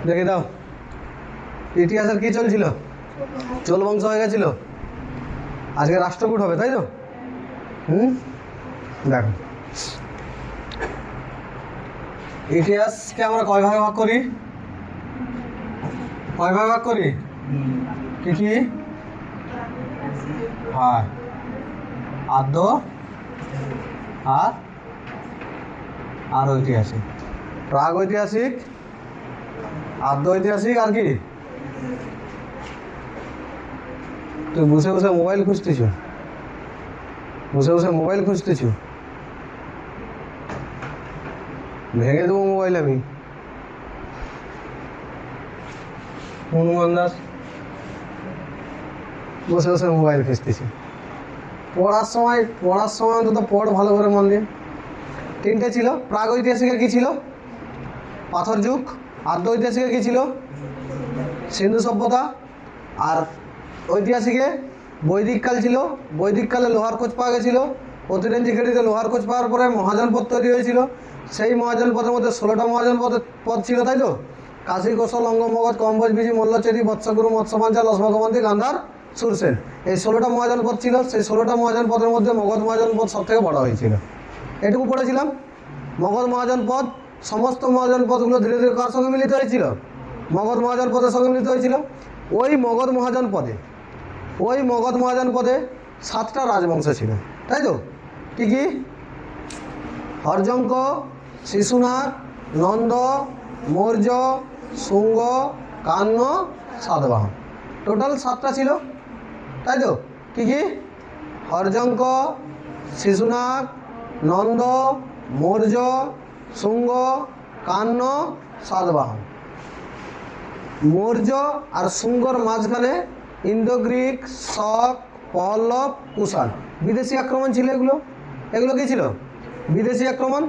দেখে দাও ইতিহাসের কি চলছিল? চোল বংশ হয়ে গেছিল, আজকে রাষ্ট্রকূট হবে, তাই তো? দেখো ইতিহাসকে আমরা কয় ভাগে ভাগ করি? কয় ভাগে ভাগ করি? কি কি? হ্যাঁ, আদ্য আর ঐতিহাসিক। প্রাগ ঐতিহাসিক, আদ্য ঐতিহাসিক, আর কি? তুই বসে বসে মোবাইল খুঁজতেছ, বসে বসে মোবাইল খুঁজতেছ, ভেঙে দেবো মোবাইল আমি। হনুমান দাস বসে বসে মোবাইল খুঁজতেছি। পড়ার সময় অন্তত পড় ভালো করে মন দিয়ে। তিনটে ছিল। প্রাগ ঐতিহাসিকের কী ছিল? পাথর যুগ। আদ্য ঐতিহাসিকের কী ছিল? সিন্ধু সভ্যতা। আর ঐতিহাসিকে বৈদিক কাল ছিল। বৈদিক কালে লোহার খোঁজ পাওয়া গেছিল। অতিরঞ্জি খেটিতে লোহার খোঁজ পাওয়ার পরে মহাজনপদ তৈরি হয়েছিল। সেই মহাজনপদের মধ্যে 16টা পদ ছিল, তাই তো? কাশী, কৌশল, অঙ্গ, মগধ, কম্বোজ, বিজি, মল্লচেরি, বৎসগুরু, মৎস্যপাঞ্চাল, অশ্মগমন্তি, গান্ধার, সুরসেন। এই 16টা মহাজনপদ ছিল। সেই 16টা মহাজনপদের মধ্যে মগধ মহাজনপদ সব থেকে বড় হয়েছিল। এটুকু পড়েছিলাম। মগধ মহাজনপদ, সমস্ত মহাজনপদগুলো ধীরে ধীরে কার সঙ্গে মিলিত হয়েছিল? মগধ মহাজনপদের সঙ্গে মিলিত হয়েছিল। ওই মগধ মহাজনপদে 7টা রাজবংশ ছিল, তাই তো? কি কি? হর্যঙ্ক, শিশুনাগ, নন্দ, মৌর্য, শুঙ্গ, কান্য, সাতবাহন। টোটাল 7টা ছিল, তাই তো? কি কি? হর্যঙ্ক, শিশুনাগ, নন্দ, মৌর্য, শুঙ্গ, কান্য, সাতবাহন। মৌর্য আর শুঙ্গর মাঝখানে ইন্দো গ্রিক, শক, পল্লব, কুষাণ। বিদেশি আক্রমণ ছিল এগুলো। এগুলো কী ছিল? বিদেশি আক্রমণ,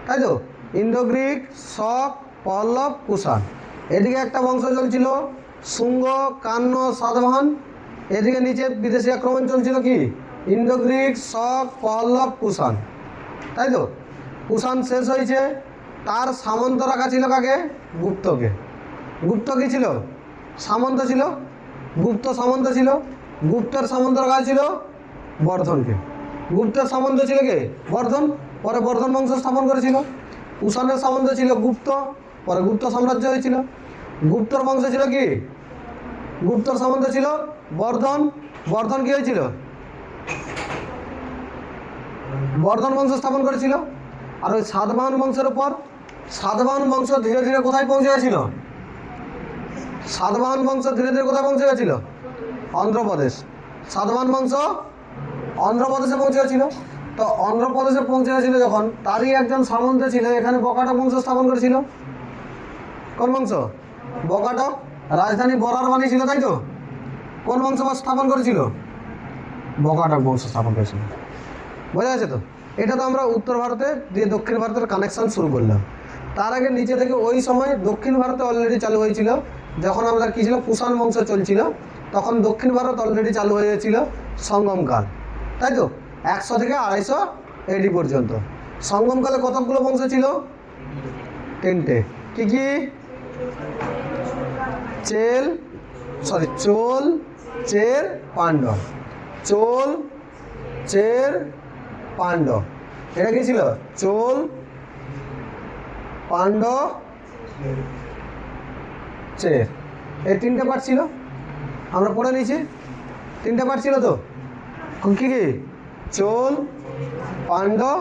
তাই তো? ইন্দো গ্রিক, শক, পল্লব, কুষাণ। এদিকে একটা বংশ চলছিল শুঙ্গ, কান্য, সাতবাহন। এদিকে নিচে বিদেশি আক্রমণ চলছিল কি? ইন্দো গ্রিক, শক, পল্লব, কুষাণ, তাই তো? কুষাণ শেষ হয়েছে। তার সামন্ত রাখা ছিল কাকে? গুপ্তকে। গুপ্ত কী ছিল? সামন্ত ছিল। গুপ্ত সামন্ত ছিল। গুপ্তের সামন্ত রাখা ছিল বর্ধনকে। গুপ্তের সামন্ত ছিল কে? বর্ধন। পরে বর্ধন বংশ স্থাপন করেছিল। কুষাণের সামন্ত ছিল গুপ্ত, পরে গুপ্ত সাম্রাজ্য হয়েছিল। গুপ্তর বংশ ছিল কি? গুপ্তর সামন্ত ছিল বর্ধন। বর্ধন কি হয়েছিল? বর্ধন বংশ স্থাপন করেছিল। আর ওই সাতবাহন বংশের উপর, সাতবাহন বংশ ধীরে ধীরে কোথায় পৌঁছে গেছিল? সাতবাহন বংশ ধীরে ধীরে কোথায় পৌঁছে গেছিল? অন্ধ্রপ্রদেশ। সাতবাহন বংশ অন্ধ্রপ্রদেশে পৌঁছে গেছিল। তো অন্ধ্রপ্রদেশে পৌঁছে গেছিল যখন, তারই একজন সামন্ত ছিল এখানে বকাটক বংশ স্থাপন করেছিল। কোন বংশ? বকাটক। রাজধানী বরার বানিয়েছিল, তাই তো? কোন বংশ স্থাপন করেছিল? বকাটক বংশ স্থাপন করেছিল। বোঝা গেছে তো? এটা তো আমরা উত্তর ভারতে দিয়ে দক্ষিণ ভারতের কানেকশন শুরু করলাম। তার আগে নিচে থেকে ওই সময় দক্ষিণ ভারতে অলরেডি চালু হয়েছিল। যখন আমাদের কী ছিল? কুষাণ বংশ চলছিল, তখন দক্ষিণ ভারত অলরেডি চালু হয়ে গেছিল সঙ্গমকাল, তাই তো? 100 থেকে 250 এডি পর্যন্ত। সঙ্গমকালে কতগুলো বংশ ছিল? 3টে। কি কি? চোল, চের, পাণ্ডব। চোল, চের, পাণ্ডব। এটা কি ছিল? চোল, পাণ্ডব, চের। এই 3টে পার্ট ছিল, আমরা পড়ে নিয়েছি। 3টে পার্ট ছিল তো? কি কি? চোল, পাণ্ডব,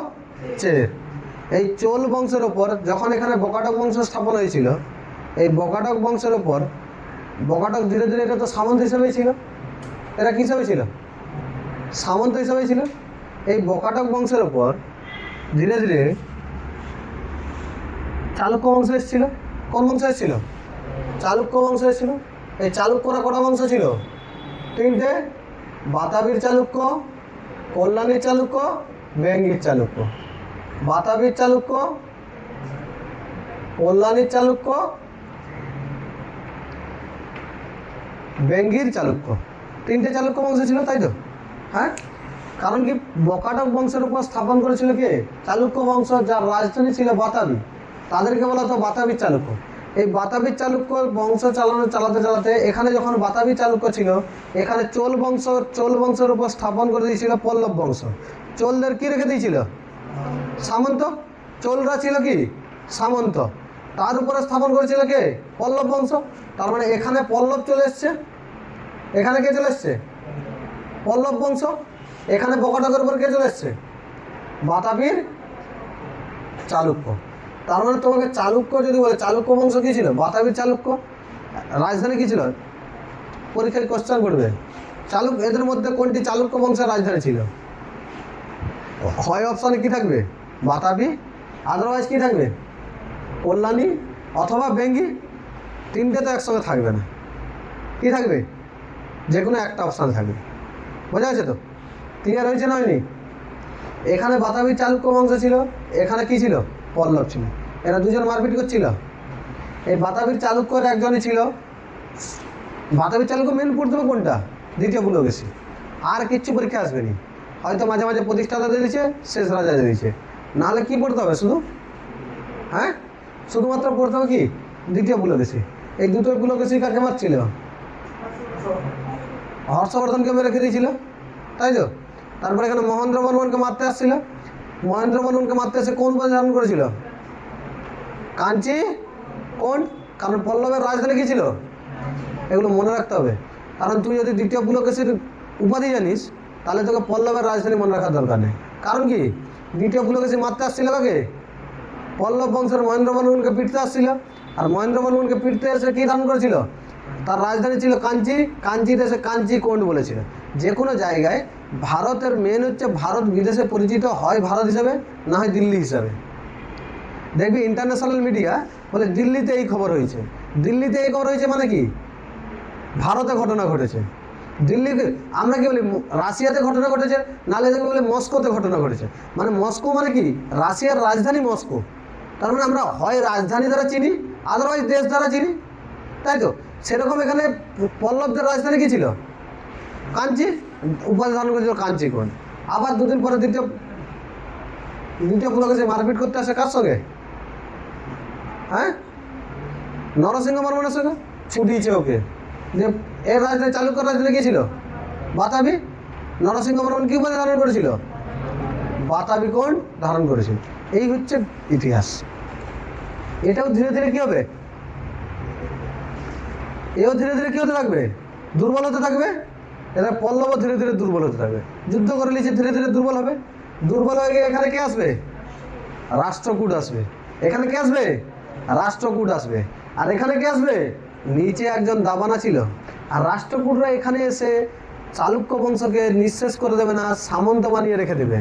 চের। এই চোল বংশের ওপর যখন এখানে বকাটক বংশ স্থাপন হয়েছিল, এই বকাটক বংশের ওপর বকাটক ধীরে ধীরে, এটা তো সামন্ত হিসেবেই ছিল। এরা কী হিসাবে ছিল? সামন্ত হিসেবেই ছিল। এই বকাটক বংশের ওপর ধীরে ধীরে চালুক্য বংশ এসেছিল। কোন বংশ এসেছিল? চালুক্য বংশ এসেছিল। এই চালুক্যরা কটা বংশ ছিল? 3টে। বাতাবির চালুক্য, কল্যাণীর চালুক্য, বেঙ্গির চালুক্য। বাতাবির চালুক্য, কল্যাণীর চালুক্য, বেঙ্গির চালুক্য। 3টে চালুক্য বংশ ছিল, তাই তো? হ্যাঁ, কারণ কি? বকাটক বংশের উপর স্থাপন করেছিল কে? চালুক্য বংশ, যার রাজধানী ছিল বাতাবি। তাদেরকে বলা হতো বাতাবির চালুক্য। এই বাতাবি চালুক্য বংশ চালাতে চালাতে এখানে যখন বাতাবি চালুক্য ছিল, এখানে চোল বংশের উপর স্থাপন করে দিয়েছিল পল্লব বংশ। চোলদের কি রেখে দিয়েছিল? সামন্ত। চোলরা ছিল কি? সামন্ত। তার উপরে স্থাপন করেছিল কে? পল্লব বংশ। তার মানে এখানে পল্লব চলে এসছে, এখানে কে চলে এসছে? পল্লব বংশ। এখানে বকাটকের উপর কে চলে এসছে? বাতাবির চালুক্য। তার মানে তোমাকে চালুক্য যদি বলে, চালুক্য বংশ কী ছিল? বাতাবির চালুক্য। রাজধানী কী ছিল? পরীক্ষায় কোশ্চেন করবে, এদের মধ্যে কোনটি চালুক্য বংশের রাজধানী ছিল? হয় অপশানে কী থাকবে? বাতাবি, আদারওয়াইজ কী থাকবে? কল্যাণী অথবা বেঙ্গি। তিনটে তো একসঙ্গে থাকবে না, কী থাকবে? যে কোনো একটা অপশান থাকবে। বোঝা গেছে তো? ক্লিয়ার হয়েছে না হয়নি? এখানে বাতাবি চালুক্য বংশ ছিল, এখানে কি ছিল? পল্লব ছিল। এরা দুজন মারপিট করছিল। এই বাতাবির চালুক্যর একজনই ছিল, বাতাবির চালুক্য মেন পড়তে হবে কোনটা? দ্বিতীয় পুলকেশী। আর কিচ্ছু পরীক্ষা আসবে নি, হয়তো মাঝে মাঝে প্রতিষ্ঠাতা দিয়ে দিচ্ছে, শেষ রাজা দিয়ে দিচ্ছে। নাহলে কী পড়তে হবে? শুধু হ্যাঁ, শুধুমাত্র পড়তে হবে কি? দ্বিতীয় পুলকেশী। এই দুটো পুলকেশী কাকে মারছিল? হর্ষবর্ধনকে মেরে রেখে দিয়েছিল, তাই তো? তারপরে এখানে মহেন্দ্র বর্মনকে মারতে আসছিল। মহেন্দ্র বর্মনকে মারতে এসে কোন উপাধি ধারণ করেছিল? কাঞ্চি কোন? কারণ পল্লবের রাজধানী কী ছিল? এগুলো মনে রাখতে হবে। কারণ তুই যদি দ্বিতীয় পুলকেশীর উপাধি জানিস, তাহলে তোকে পল্লবের রাজধানী মনে রাখার দরকার নেই। কারণ কি? দ্বিতীয় পুলকেশী মারতে আসছিল কাকে? পল্লব বংশের মহেন্দ্র বর্মনকে পিটতে আসছিল। আর মহেন্দ্র বর্মনকে পিটতে এসে কী ধারণ করেছিল? তার রাজধানী ছিল কাঞ্চি। কাঞ্চিতে এসে কাঞ্চি কোন্ড বলেছিল। যে কোনো জায়গায় ভারতের মেন হচ্ছে, ভারত বিদেশে পরিচিত হয় ভারত হিসাবে, না হয় দিল্লি হিসাবে। দেখবি ইন্টারন্যাশনাল মিডিয়া বলে দিল্লিতে এই খবর হয়েছে, দিল্লিতে এই খবর হয়েছে, মানে কি? ভারতে ঘটনা ঘটেছে। দিল্লিতে আমরা কি বলি? রাশিয়াতে ঘটনা ঘটেছে, নাহলে দেখবি বলে মস্কোতে ঘটনা ঘটেছে। মানে মস্কো মানে কি? রাশিয়ার রাজধানী মস্কো। তার মানে আমরা হয় রাজধানী দ্বারা চিনি, আদারওয়াইজ দেশ দ্বারা চিনি, তাই তো? সেরকম এখানে পল্লবদের রাজধানী কী ছিল? কাঞ্চি। উপাধি ধারণ করেছিল কাঞ্চি কোণ। আবার দুদিন পরে দ্বিতীয় পুলকেশী মারপিট করতে আসে কার সঙ্গে? হ্যাঁ, নরসিংহ বর্মনের সঙ্গে। ছুটিয়েছে ওকে, যে এর রাজধানী চালুক্যর রাজধানী কী ছিল? বাতাবি। নরসিংহ বর্মন কী উপাধি ধারণ করেছিল? বাতাবি কোণ ধারণ করেছিল। এই হচ্ছে ইতিহাস। এটাও ধীরে ধীরে কী হবে? এও ধীরে ধীরে কী হতে থাকবে? দুর্বল হতে থাকবে। এরা পল্লবও ধীরে ধীরে দুর্বল হতে থাকবে। যুদ্ধ করে নিচ্ছে, ধীরে ধীরে দুর্বল হবে। দুর্বল হয়ে গিয়ে এখানে কে আসবে? রাষ্ট্রকূট আসবে। এখানে কে আসবে? রাষ্ট্রকূট আসবে। আর এখানে কে আসবে? নিচে একজন দাবানা ছিল। আর রাষ্ট্রকূটরা এখানে এসে চালুক্য বংশকে নিঃশেষ করে দেবে না, সামন্ত বানিয়ে রেখে দেবে।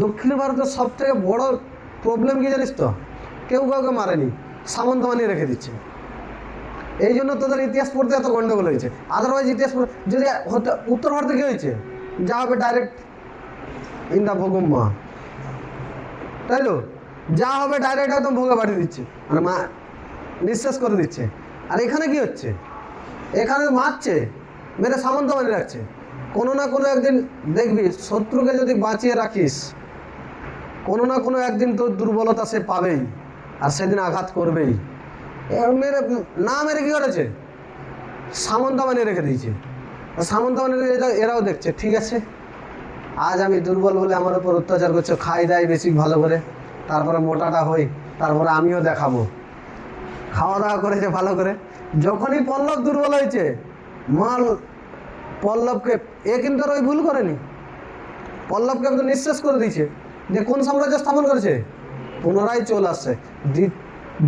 দক্ষিণ ভারতের সব থেকে বড় প্রবলেম কি জানিস তো? কেউ কাউকে মারেনি, সামন্ত বানিয়ে রেখে দিচ্ছে। এই জন্য তোদের ইতিহাস পড়তে এত গন্ডগোল হয়েছে। আদারওয়াইজ ইতিহাস যদি হতে উত্তর ভারতে কী হয়েছে? যা হবে ডাইরেক্ট ইন দ্য ভোগম্মা, তাই তো? যা হবে ডাইরেক্ট একদম ভোগে পাঠিয়ে দিচ্ছে, মানে মা নিঃশ্বাস করে দিচ্ছে। আর এখানে কি হচ্ছে? এখানে মারছে, মেরে সামন্ত বানিয়ে রাখছে। কোনো না কোনো একদিন দেখবি, শত্রুকে যদি বাঁচিয়ে রাখিস, কোনো না কোনো একদিন তোর দুর্বলতা সে পাবেই, আর সেদিন আঘাত করবেই। মেরে না মেরে কী করেছে? সামন্ত বানিয়ে রেখে দিয়েছে। সামন্ত বানিয়ে এরাও দেখছে, ঠিক আছে, আজ আমি দুর্বল বলে আমার উপর অত্যাচার করছে, খাই দাই বেশি ভালো করে, তারপরে মোটাটা হই, তারপরে আমিও দেখাবো। খাওয়া দাওয়া করেছে ভালো করে। যখনই পল্লব দুর্বল হয়েছে, মাল পল্লবকে, এ কিন্তু আর ওই ভুল করেনি, পল্লবকে একদম নিঃশেষ করে দিয়েছে। যে কোন সাম্রাজ্য স্থাপন করেছে? পুনরায় চোল আসছে,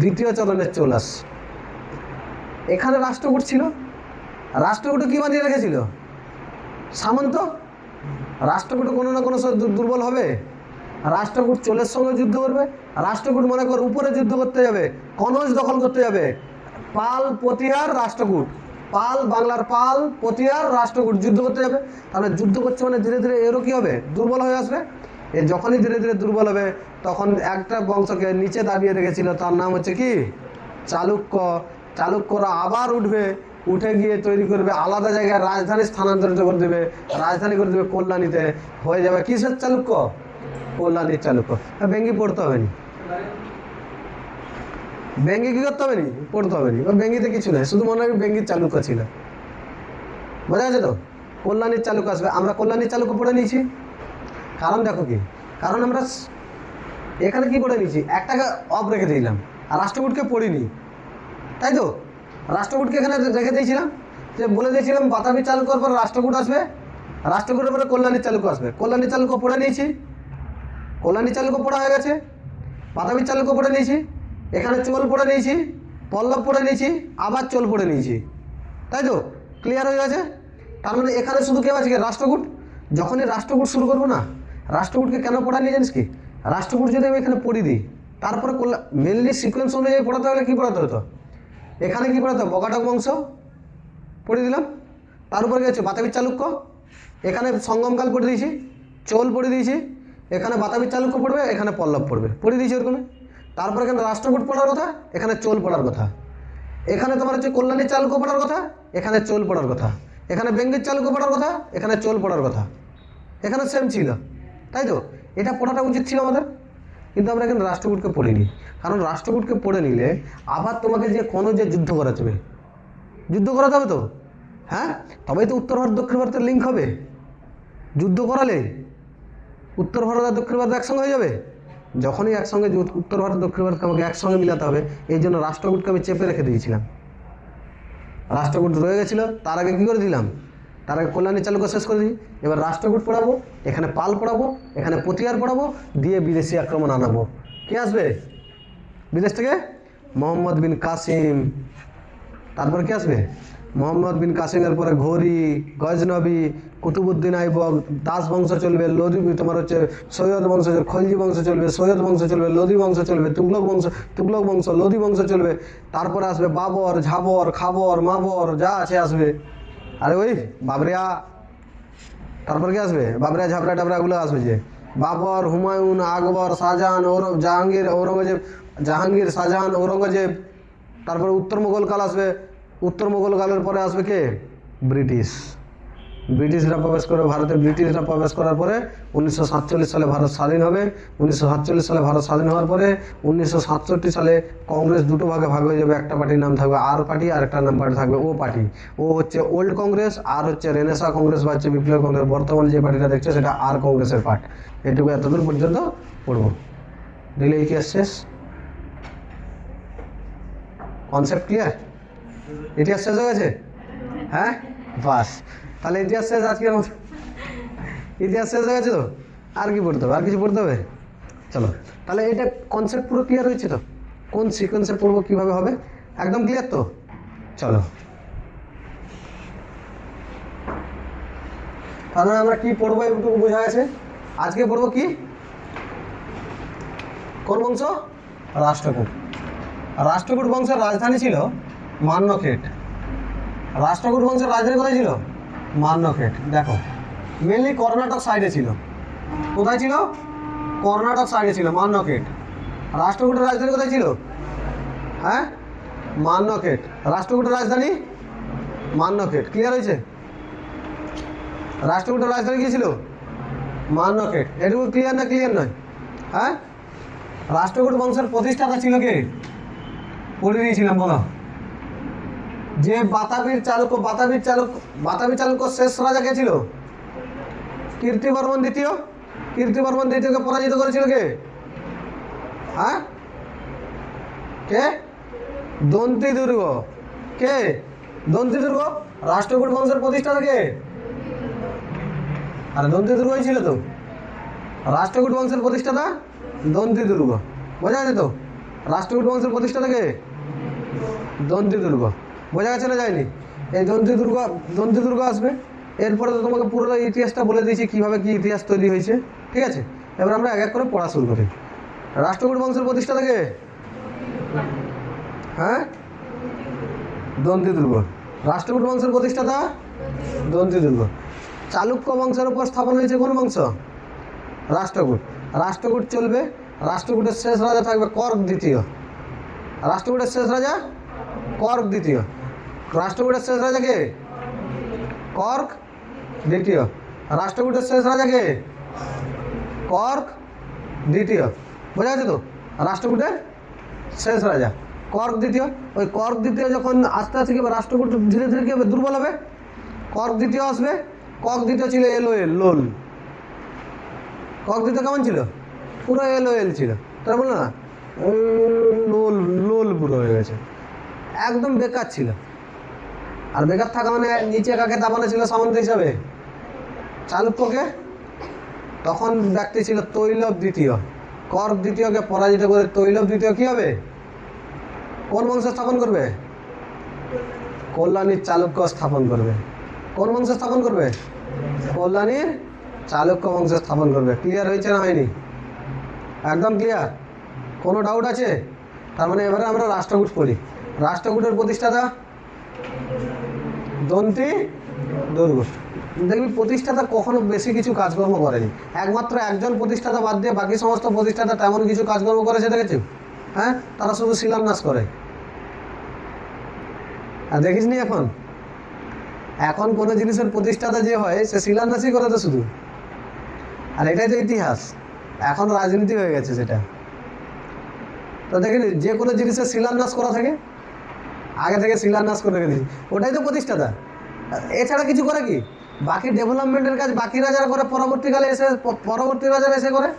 দ্বিতীয় চরণের চোল আসছে। এখানে রাষ্ট্রকূট ছিল, রাষ্ট্রকূট কি বানিয়ে রেখেছিল? সামন্ত। রাষ্ট্রকূট কোনো না কোনো দুর্বল হবে। রাষ্ট্রকূট চোলের সঙ্গে যুদ্ধ করবে। রাষ্ট্রকূট মনে কর উপরে যুদ্ধ করতে যাবে, কনৌজ দখল করতে যাবে। পাল, প্রতিহার, রাষ্ট্রকূট। পাল, বাংলার পাল, প্রতিহার, রাষ্ট্রকূট যুদ্ধ করতে যাবে। তাহলে যুদ্ধ করছে মানে ধীরে ধীরে এরও কী হবে? দুর্বল হয়ে আসবে। এ যখনই ধীরে ধীরে দুর্বল হবে, তখন একটা বংশকে নিচে দাবিয়ে রেখেছিল, তার নাম হচ্ছে কি? চালুক্য। চালুক্যরা আবার উঠবে, উঠে গিয়ে তৈরি করবে আলাদা জায়গায় রাজধানী স্থানান্তরিত করে দেবে, রাজধানী করে দেবে কল্যাণীতে। হয়ে যাবে কিসের চালুক্য? কল্যাণীর চালুক্য। বেঙ্গি পড়তে হবে না। বেঙ্গি কী করতে হবে নি, পড়তে হবে নি, বেঙ্গিতে কিছু নেই, শুধু মনে হয় বেঙ্গির চালুক্য ছিল। বোঝা গেছে তো? কল্যাণীর চালুক্য আসবে, আমরা কল্যাণীর চালুক্য পড়ে নিয়েছি। কারণ দেখো কি, কারণ আমরা এখানে কি পড়ে নিয়েছি, একটাকে অফ রেখে দিয়েছিলাম আর রাষ্ট্রকূটকে পড়িনি, তাই তো? রাষ্ট্রকূটকে এখানে রেখে দিয়েছিলাম, যে বলে দিয়েছিলাম বাতাবি চালুক্যর পর রাষ্ট্রকূট আসবে, রাষ্ট্রকূটের পরে কল্যাণীর চালুক্য আসবে। কল্যাণীর চালুক্য পড়ে নিয়েছি, কল্যাণী চালুক্য পড়া হয়ে গেছে, বাতাবি চালুক্য পড়ে নিয়েছি, এখানে চোল পড়ে নিয়েছি, পল্লব পড়ে নিয়েছি, আবার চোল পড়ে নিয়েছি, তাই তো? ক্লিয়ার হয়ে গেছে? তার মানে এখানে শুধু কেউ আছে কি, রাষ্ট্রকূট। যখনই রাষ্ট্রকূট শুরু করবো না, রাষ্ট্রকূটকে কেন পড়া নিয়ে জানিস কি, রাষ্ট্রকূট যদি আমি এখানে পড়ি দিই, তারপরে মেনলি সিকোয়েন্স অনুযায়ী পড়াতে হলে কী পড়াতে হতো, এখানে কী পড়াতে হবে, বকাটক বংশ পড়ে দিলাম, তার উপরে গেছে বাতাবি চালুক্য, এখানে সঙ্গমকাল পড়ে দিয়েছি, চোল পড়ে দিয়েছি, এখানে বাতাবি চালুক্য পড়বে, এখানে পল্লব পড়বে, পড়ে দিয়েছি ওরকমে। তারপরে এখানে রাষ্ট্রকূট পড়ার কথা, এখানে চোল পড়ার কথা, এখানে তোমার হচ্ছে কল্যাণীর চালুক্য পড়ার কথা, এখানে চোল পড়ার কথা, এখানে বেঙ্গির চালুক্য পড়ার কথা, এখানে চোল পড়ার কথা, এখানে সেম ছিল, তাই তো? এটা পড়াটা উচিত ছিল আমাদের, কিন্তু আমরা এখানে রাষ্ট্রকূটকে পড়িনি। কারণ রাষ্ট্রকূটকে পড়ে নিলে আবার তোমাকে যে কোনো যে যুদ্ধ করাতে হবে, যুদ্ধ করাতে হবে তো, হ্যাঁ, তবেই তো উত্তর ভারত দক্ষিণ ভারতের লিঙ্ক হবে। যুদ্ধ করালে উত্তর ভারত আর দক্ষিণ ভারত একসঙ্গে হয়ে যাবে। যখনই একসঙ্গে উত্তর ভারত দক্ষিণ ভারতকে আমাকে একসঙ্গে মিলাতে হবে, এই জন্য রাষ্ট্রকূটকে আমি চেপে রেখে দিয়েছিলাম। রাষ্ট্রকূট রয়ে গেছিলো, তার আগে কী করে দিলাম, তার আগে কল্যাণী চালুক্য শেষ করে দিই। এবার রাষ্ট্রকূট পড়াবো, এখানে পাল পড়াবো, এখানে পতিয়ার পড়াবো, দিয়ে বিদেশি আক্রমণ আনাবো। কে আসবে বিদেশ থেকে? মোহাম্মদ বিন কাসিম। তারপর কে আসবে? মোহাম্মদ বিন কাসিমের পরে ঘোরি, গজনবী, কুতুবুদ্দিন আইবক, দাস বংশ চলবে, লোদি তোমার হচ্ছে সৈয়দ বংশ, খলজি বংশ চলবে, সৈয়দ বংশ চলবে, লোদি বংশ চলবে, তুগলক বংশ, লোদি বংশ চলবে। তারপরে আসবে বাবর, ঝাবর, খাবর, মাবর, যা আছে আসবে। আরে ওই বাবরিয়া, তারপর কি আসবে? বাবরিয়া, ঝাবরা টাবরাগুলো আসবে, যে বাবর, হুমায়ুন, আকবর, শাহজাহান, জাহাঙ্গীর, ঔরঙ্গজেব, জাহাঙ্গীর, শাহজাহান, ঔরঙ্গজেব। তারপরে উত্তর মোগল কাল আসবে, উত্তর মোগল কালের পরে আসবে কে? ব্রিটিশ। ব্রিটিশরা প্রবেশ করে ভারতে, ব্রিটিশরা প্রবেশ করার পরে 1947 সালে ভারত স্বাধীন হবে। 1947 সালে ভারত স্বাধীন হওয়ার পরে 1967 সালে কংগ্রেস দুটো ভাগে ভাগ হয়ে যাবে। একটা পার্টির নাম থাকবে আর পার্টি, আর একটা নাম পার্টি থাকবে ও পার্টি। ও হচ্ছে ওল্ড কংগ্রেস, আর হচ্ছে রেনেসা কংগ্রেস বা হচ্ছে বিপ্লবী কংগ্রেস। বর্তমানে যে পার্টিটা দেখছে সেটা আর কংগ্রেসের পার্ট। এটুকু এতদূর পর্যন্ত পড়ব, দিলে ইতিহাস শেষ। Concept clear? ইতিহাস শেষ হয়ে গেছে? হ্যাঁ, বাস, তাহলে ইতিহাস শেষ আজকের মতো। ইতিহাস শেষ হয়ে গেছে তো, আর কি পড়তে হবে? আর কিছু পড়তে হবে? চলো, তাহলে এটা কনসেপ্ট পুরো ক্লিয়ার হয়েছে তো? কোন সিকোয়েন্সে পড়বো, কীভাবে হবে, একদম ক্লিয়ার তো? চলো, তাহলে আমরা কি পড়বো এটুকু বোঝা গেছে। আজকে পড়বো কি? কোন বংশ? রাষ্ট্রকূট। রাষ্ট্রকূট বংশের রাজধানী ছিল মান্যখেট। রাষ্ট্রকূট বংশের রাজধানী কোথায় ছিল? মান্যখেট। দেখো, মেনলি কর্ণাটক সাইডে ছিল। কোথায় ছিল? কর্ণাটক সাইডে ছিল মান্যখেট। রাষ্ট্রকূটের রাজধানী কোথায় ছিল? হ্যাঁ, মান্যখেট। রাষ্ট্রকূটের রাজধানী মান্যখেট। ক্লিয়ার হয়েছে? রাষ্ট্রকূটের রাজধানী কী ছিল? মান্যখেট। এটুকু ক্লিয়ার না ক্লিয়ার নয়? হ্যাঁ, রাষ্ট্রকূট বংশের প্রতিষ্ঠাতা ছিল কে? বলে দিয়েছিলাম, বলো। যে বাতাবি চালুক্য শেষ রাজা কে ছিল? কীর্তিবর্মন দ্বিতীয়। কীর্তিবর্মন দ্বিতীয়কে পরাজিত করেছিল কে? হ্যাঁ, কে? দন্তি দুর্গ। কে? দন্তি দুর্গ। রাষ্ট্রকূট বংশের প্রতিষ্ঠাতা কে? আরে দন্তি দুর্গই ছিল তো। রাষ্ট্রকূট বংশের প্রতিষ্ঠাতা দন্তি দুর্গ। বোঝা গেছে তো? রাষ্ট্রকূট বংশের প্রতিষ্ঠাতা কে? দন্তি দুর্গ। বোঝা গেছে না যায়নি? এই দন্তি দুর্গ আসবে। এরপরে তো তোমাকে পুরো ইতিহাসটা বলে দিয়েছি কীভাবে কী ইতিহাস তৈরি হয়েছে, ঠিক আছে? এবার আমরা এক এক করে পড়া শুরু করি। রাষ্ট্রকূট বংশের প্রতিষ্ঠাতা কে? হ্যাঁ, দন্তি দুর্গ। রাষ্ট্রকূট বংশের প্রতিষ্ঠাতা দন্তি দুর্গ। চালুক্য বংশের উপর স্থাপন হয়েছে কোন বংশ? রাষ্ট্রকূট। রাষ্ট্রকূট চলবে। রাষ্ট্রকূটের শেষ রাজা থাকবে কর্ক দ্বিতীয়। রাষ্ট্রকূটের শেষ রাজা কর্ক দ্বিতীয়। রাষ্ট্রকূটের শেষ রাজা কে? কর্ক দ্বিতীয়। রাষ্ট্রকূটের শেষ রাজা কে? কর্ক দ্বিতীয়। বোঝা গেছে তো? রাষ্ট্রকূটের শেষ রাজা কর্ক দ্বিতীয়। ওই কর্ক দ্বিতীয় যখন আস্তে আস্তে কি হবে, রাষ্ট্রকূট ধীরে ধীরে কি হবে, দুর্বল হবে, কর্ক দ্বিতীয় আসবে। কক দ্বিতীয় ছিল এল লোল। কক দ্বিতীয় কেমন ছিল, পুরো এল ছিল, তার বলো না লোল লোল পুরো হয়ে গেছে, একদম বেকার ছিল। আর বেকার থাকা মানে নিচে কাকে দাবানো ছিল সামন্ত হিসাবে, চালুক্যকে। তখন ব্যক্তি ছিল তৈলব দ্বিতীয়। কর্ক দ্বিতীয়কে পরাজিত করে তৈলব দ্বিতীয় কি হবে, কোন বংশ স্থাপন করবে, কল্যাণীর চালুক্য স্থাপন করবে। কোন বংশ স্থাপন করবে, কল্যাণীর চালুক্য বংশ স্থাপন করবে। ক্লিয়ার হয়েছে না হয়নি, একদম ক্লিয়ার, কোনো ডাউট আছে? তার মানে এবারে আমরা রাষ্ট্রকূট পড়ি। রাষ্ট্রকূটের প্রতিষ্ঠাতা দন্তি দুর্গ। দেখবি প্রতিষ্ঠাতা কখনো বেশি কিছু কাজকর্ম করেনি, একমাত্র একজন প্রতিষ্ঠাতা বাদ দিয়ে বাকি সমস্ত প্রতিষ্ঠাতা তেমন কিছু কাজকর্ম করেছে দেখেছি? হ্যাঁ, তারা শুধু শিলান্যাস করে। আর দেখিস নি এখন, এখন কোনো জিনিসের প্রতিষ্ঠাতা যে হয় সে শিলান্যাসই করে তো শুধু। আর এটাই তো ইতিহাস, এখন রাজনীতি হয়ে গেছে সেটা। তো দেখিনি যে কোনো জিনিসের শিলান্যাস করা থাকে, আগে থেকে শিলান্যাস করে রেখে দিই, ওটাই তো প্রতিষ্ঠাতা। এছাড়া কিছু করে কি, বাকি ডেভেলপমেন্টের কাজ বাকি রাজারা করে, পরবর্তীকালে এসে পরবর্তী রাজারা এসে করে।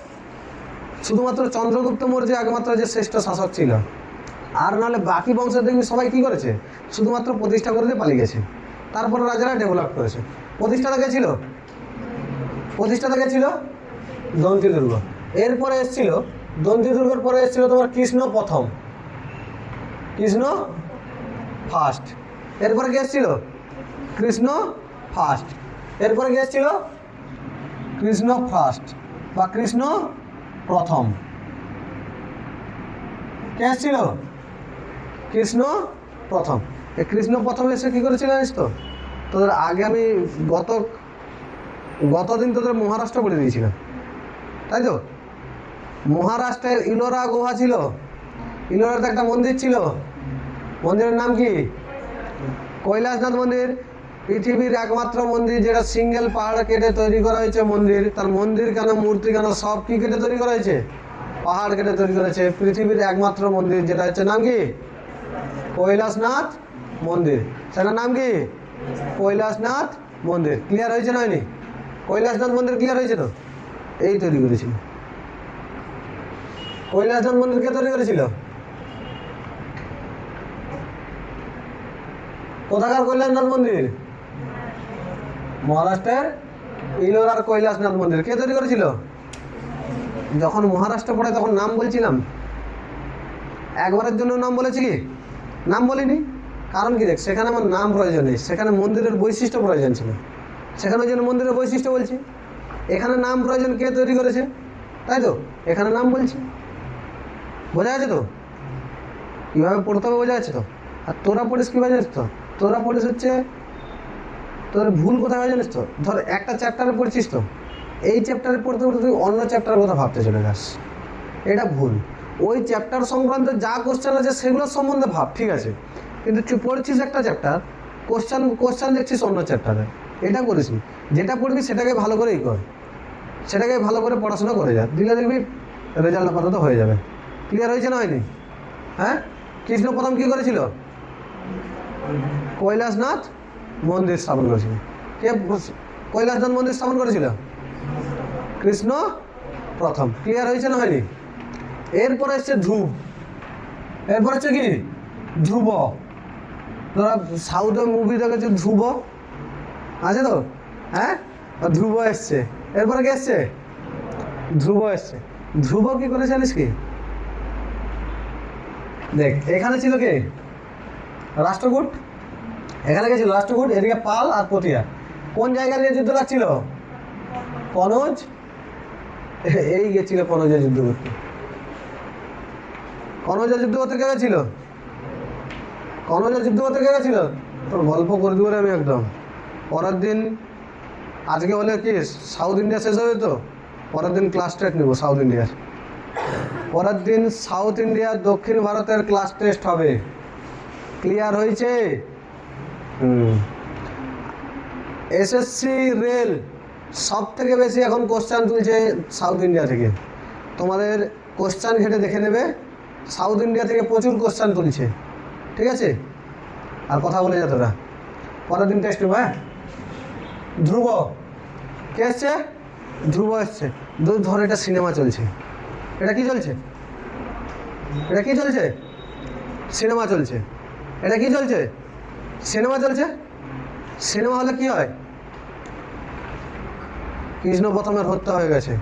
শুধুমাত্র চন্দ্রগুপ্ত মৌর্য একমাত্র যে শ্রেষ্ঠ শাসক ছিল, আর নাহলে বাকি বংশের দেখবি সবাই কী করেছে, শুধুমাত্র প্রতিষ্ঠা করে দিয়ে পালিয়ে গেছে। তারপরে রাজারা ডেভেলপ করেছে। প্রতিষ্ঠাতা কে ছিল, প্রতিষ্ঠাতা কে ছিল দন্তি দুর্গ। এরপরে এসেছিল দন্তি দুর্গের পরে এসেছিল তোমার কৃষ্ণ প্রথম, কৃষ্ণ ফার্স্ট। এরপরে কে এসেছিল, কৃষ্ণ ফার্স্ট। এরপরে কে এসেছিল, কৃষ্ণ ফার্স্ট বা কৃষ্ণ প্রথম। কে এসেছিল, কৃষ্ণ প্রথম। এই কৃষ্ণ প্রথম এসে কী করেছিল জানিস তো? তোদের আগে আমি গতদিন তোদের মহারাষ্ট্র বলে দিয়েছিলাম, তাই তো? মহারাষ্ট্রের ইলোরা গুহা ছিল, ইলোরাতে একটা মন্দির ছিল, মন্দিরের নাম কি, কৈলাসনাথ মন্দির। পৃথিবীর একমাত্র মন্দির যেটা সিঙ্গেল পাহাড় কেটে তৈরি করা হয়েছে মন্দির। তার মন্দির কেন, মূর্তি কেন, সব কি কেটে তৈরি করা হয়েছে, পাহাড় কেটে তৈরি করেছে। পৃথিবীর একমাত্র মন্দির যেটা হচ্ছে নাম কি, কৈলাসনাথ মন্দির। সেটার নাম কি, কৈলাসনাথ মন্দির। ক্লিয়ার হয়েছে না হয়নি? কৈলাসনাথ মন্দির ক্লিয়ার হয়েছে তো? এই তৈরি করেছিল কৈলাসনাথ মন্দির। কে তৈরি করেছিল, কোথাকার কৈলাসনাথ মন্দির? মহারাষ্ট্রের ইলোরার কৈলাসনাথ মন্দির। কে তৈরি করেছিল? যখন মহারাষ্ট্র পড়ে তখন নাম বলছিলাম, একবারের জন্য নাম বলেছি কি, নাম বলিনি। কারণ কি দেখ, সেখানে আমার নাম প্রয়োজন নেই, সেখানে মন্দিরের বৈশিষ্ট্য প্রয়োজন ছিল, সেখানে ওই জন্য মন্দিরের বৈশিষ্ট্য বলছি। এখানে নাম প্রয়োজন, কে তৈরি করেছে, তাই তো? এখানে নাম বলছি, বোঝা যাচ্ছে তো? কীভাবে পড়তে হবে বোঝা যাচ্ছে তো? আর তোরা পড়িস কীভাবে জানিস তো? তোরা পড়িস হচ্ছে, তোর ভুল কোথায় হয় জানিস তো? ধর একটা চ্যাপ্টারে পড়ছিস তো, এই চ্যাপ্টারে পড়তে পড়তে তুই অন্য চ্যাপ্টারের কথা ভাবতে চলে যাস, এটা ভুল। ওই চ্যাপ্টার সংক্রান্ত যা কোশ্চেন আছে সেগুলোর সম্বন্ধে ভাব, ঠিক আছে, কিন্তু তুই পড়ছিস একটা চ্যাপ্টার, কোশ্চেন দেখছিস অন্য চ্যাপ্টারে, এটা করিস নি। যেটা পড়বি সেটাকে ভালো করেই কর, সেটাকে ভালো করে পড়াশোনা করে যা, দিলে দেখবি রেজাল্ট আপাতত হয়ে যাবে। ক্লিয়ার হয়েছে না হয়নি? হ্যাঁ, কৃষ্ণ প্রথম কী করেছিল, কৈলাসনাথ মন্দির স্থাপন করেছিল। কে কৈলাসনাথ মন্দির স্থাপন করেছিল? কৃষ্ণ প্রথম। ক্লিয়ার হয়েছে না হয়নি? এরপরে হচ্ছে ধ্রুব, এরপর হচ্ছে কি ধ্রুব। তোরা সাউথের মুভি দেখেছে ধ্রুব, আছে তো? হ্যাঁ, ধ্রুব এসছে। এরপরে কে এসছে, ধ্রুব এসছে। ধ্রুব কি করে জানিস কি, দেখ এখানে ছিল কে, রাষ্ট্রকূট, এখানে কে ছিল রাষ্ট্রকূট, এদিকে পাল আর পটিয়া। কোন জায়গা নিয়ে যুদ্ধ লাগছিল, কনৌজ, এই গেছিল কনৌজের যুদ্ধ করতে। কনৌজের যুদ্ধ করতে কে গেছিল, কনৌজের যুদ্ধ করতে কে গেছিল, তোর গল্প করে দেবো আমি একদম। পরের দিন, আজকে হলে কি সাউথ ইন্ডিয়া শেষ হবে তো, পরের দিন ক্লাস টেস্ট নেবো সাউথ ইন্ডিয়ার। পরের দিন সাউথ ইন্ডিয়ার দক্ষিণ ভারতের ক্লাস টেস্ট হবে। ক্লিয়ার হয়েছে? এসএসসি রেল সব থেকে বেশি এখন কোশ্চেন তুলছে সাউথ ইন্ডিয়া থেকে। তোমাদের কোশ্চেন ঘেটে দেখে নেবে সাউথ ইন্ডিয়া থেকে প্রচুর কোশ্চেন তুলছে, ঠিক আছে? আর কথা বলে যা তোরা, পরের দিন টেস্ট নেবো। হ্যাঁ, ধ্রুব কে এসছে? ধ্রুব এসছে। ধর এটা সিনেমা চলছে, এটা কি চলছে? এটা কি চলছে? সিনেমা চলছে। এটা কি চলছে? সিনেমা চলছে। সিনেমা হলে কি হয়? কৃষ্ণ প্রথমের হত্যা হয়ে গেছে।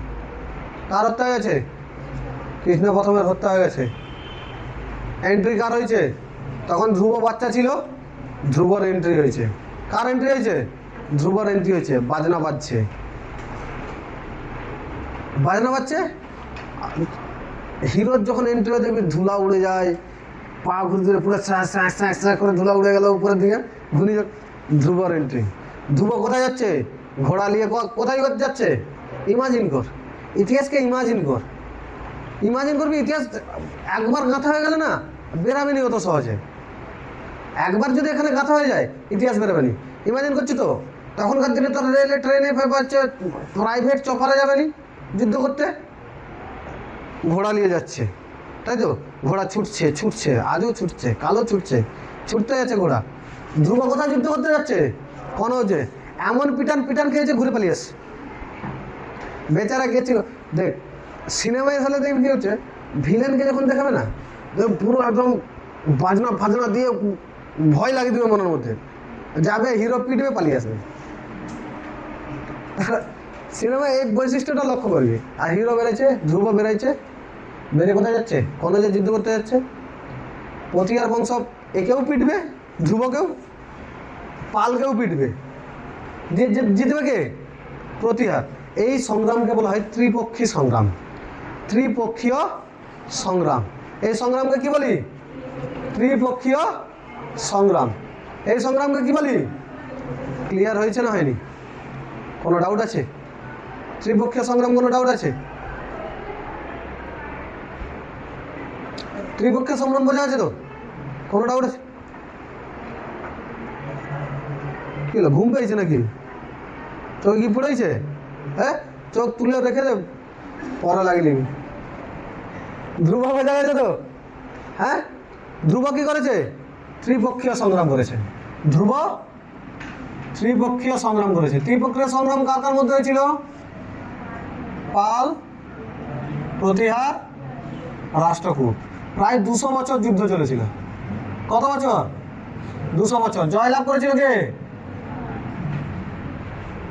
কার হত্যা হয়ে গেছে? কৃষ্ণ প্রথমের হত্যা হয়ে গেছে। এন্ট্রি কার হয়েছে? তখন ধ্রুব বাচ্চা ছিল, ধ্রুবর এন্ট্রি হয়েছে। কার এন্ট্রি হয়েছে? ধ্রুবর এন্ট্রি হয়েছে। বাজনা বাজছে, বাজনা বাজছে। হিরোর যখন এন্ট্রি হয় দেখবি ধুলা উড়ে যায়, পা ঘুরে ধরে পুরো স্যাঁ করে ধুলা উড়ে গেল উপরের দিকে, ঘুরি। ধ্রুবর এন্ট্রি। ধ্রুব কোথায় যাচ্ছে? ঘোড়া নিয়ে। কোথায় যাচ্ছে? ইমাজিন কর, ইতিহাসকে ইমাজিন কর। ইমাজিন করবি ইতিহাস একবার গাঁথা হয়ে গেলে না বেরাবে নি অত সহজে। একবার যদি এখানে গাঁথা হয়ে যায় ইতিহাস বেরোবে নি। ইমাজিন করছি তো, তখনকার দিনে তো রেলে ট্রেনে প্রাইভেট চপারে যাবে নি যুদ্ধ করতে, ঘোড়া নিয়ে যাচ্ছে, তাই তো? ঘোড়া ছুটছে ছুটছে, আজও ছুটছে, কালো ছুটছে, ছুটতে যাচ্ছে ঘোড়া। ধ্রুব কোথায় যুদ্ধ করতে যাচ্ছে? কনৌজে। এমন পিটান পিটান খেয়েছে, ঘুরে পালিয়ে আসছে। বেচারা গেছিল। দেখ, সিনেমায় হলে দেখবি কী হচ্ছে, ভিলেনকে যখন দেখাবে না পুরো একদম বাজনা ফাজনা দিয়ে ভয় লাগিয়ে দেবে মনের মধ্যে, যাবে হিরো পিটবে পালিয়ে আসবে। সিনেমায় এই বৈশিষ্ট্যটা লক্ষ্য করবি। আর হিরো বেড়েছে, ধ্রুব বেড়েছে, বেড়ে কোথায় যাচ্ছে? কনৌজে যুদ্ধ করতে যাচ্ছে। পথিয়ার বংশ একেও পিটবে, ধ্রুবকেও, পালকেও পিটবে। জিতবে কে? প্রতিহার। এই সংগ্রামকে বলা হয় ত্রিপক্ষী সংগ্রাম। ত্রিপক্ষীয় সংগ্রাম। এই সংগ্রামকে কি বলি? ত্রিপক্ষীয় সংগ্রাম। এই সংগ্রামকে কি বলি? ক্লিয়ার হয়েছে না হয়নি? কোনো ডাউট আছে? ত্রিপক্ষীয় সংগ্রাম কোনো ডাউট আছে? ত্রিপক্ষীয় সংগ্রাম বোঝা আছে তো? কোনো ডাউট আছে? কি হলো, ঘুম পেয়েছে নাকি? চোখ কি পড়েছে? হ্যাঁ, চোখ তুলে রেখে দে, পড়া লাগেনি। ধ্রুব বোঝা গেছে তো? হ্যাঁ, ধ্রুব কি করেছে? ত্রিপক্ষীয় সংগ্রাম করেছে। ধ্রুব ত্রিপক্ষীয় সংগ্রাম করেছে। ত্রিপক্ষীয় সংগ্রাম কার কার মধ্যে হয়েছিল? পাল, প্রতিহার, রাষ্ট্রকূট। প্রায় 200 বছর যুদ্ধ চলেছিল। কত বছর? 200 বছর। জয়লাভ করেছিল কে?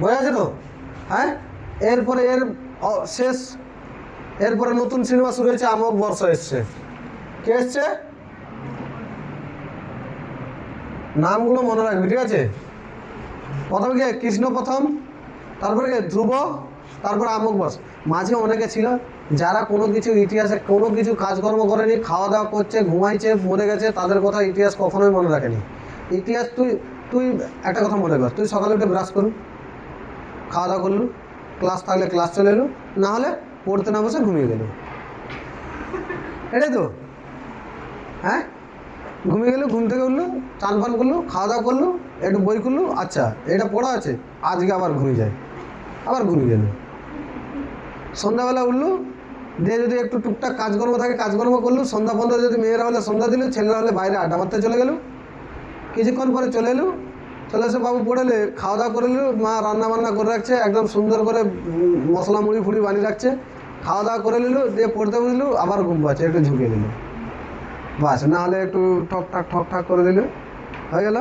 বোঝা আছে তো? হ্যাঁ, এরপরে শেষ, এরপরে নতুন সিনেমা শুরু হয়েছে, আমক বর্ষ এসছে। কে এসছে? নামগুলো মনে রাখবি, ঠিক আছে? প্রথমে কে? কৃষ্ণ প্রথম, তারপরে কে? ধ্রুব, তারপরে আমক বর্ষ। মাঝে অনেকে ছিল যারা কোনো কিছু ইতিহাসে কোনো কিছু কাজকর্ম করেনি, খাওয়া দাওয়া করছে, ঘুমাইছে, মরে গেছে, তাদের কথা ইতিহাস কখনোই মনে রাখেনি। ইতিহাস তুই তুই একটা কথা মনে কর, তুই সকালে উঠে ব্রাশ করু, খাওয়া দাওয়া করলু, ক্লাস থাকলে ক্লাস চলে এলু, না হলে পড়তে না বসে ঘুমিয়ে গেল। এটাই তো? হ্যাঁ, ঘুমিয়ে গেলো, ঘুম থেকে উঠলো, চান ফান করলো, খাওয়া দাওয়া করলো, একটু বই করলো, আচ্ছা এটা পড়া আছে, আজকে আবার ঘুমিয়ে যায়, আবার ঘুমিয়ে গেল। সন্ধ্যাবেলা উঠলো, দিয়ে যদি একটু টুকটাক কাজকর্ম থাকে কাজকর্ম করলো, সন্ধ্যা ফন্ধ্যা যদি মেয়েরা হলে সন্ধ্যা দিল, ছেলেরা হলে বাইরে আড্ডা মারতে চলে গেল। কিছুক্ষণ পরে চলে এলো, চলে এসে বাবু পড়েলে, খাওয়া দাওয়া করে নিল, মা রান্না বান্না করে রাখছে, একদম সুন্দর করে মশলা মুড়ি ফুড়ি বানিয়ে রাখছে, খাওয়া দাওয়া করে নিল, দিয়ে পড়তে বুঝলো, আবার ঘুম পাচ্ছে, একটু ঝুঁকিয়ে দিল, বাস। না হলে একটু ঠক করে দিল, হয়ে গেল।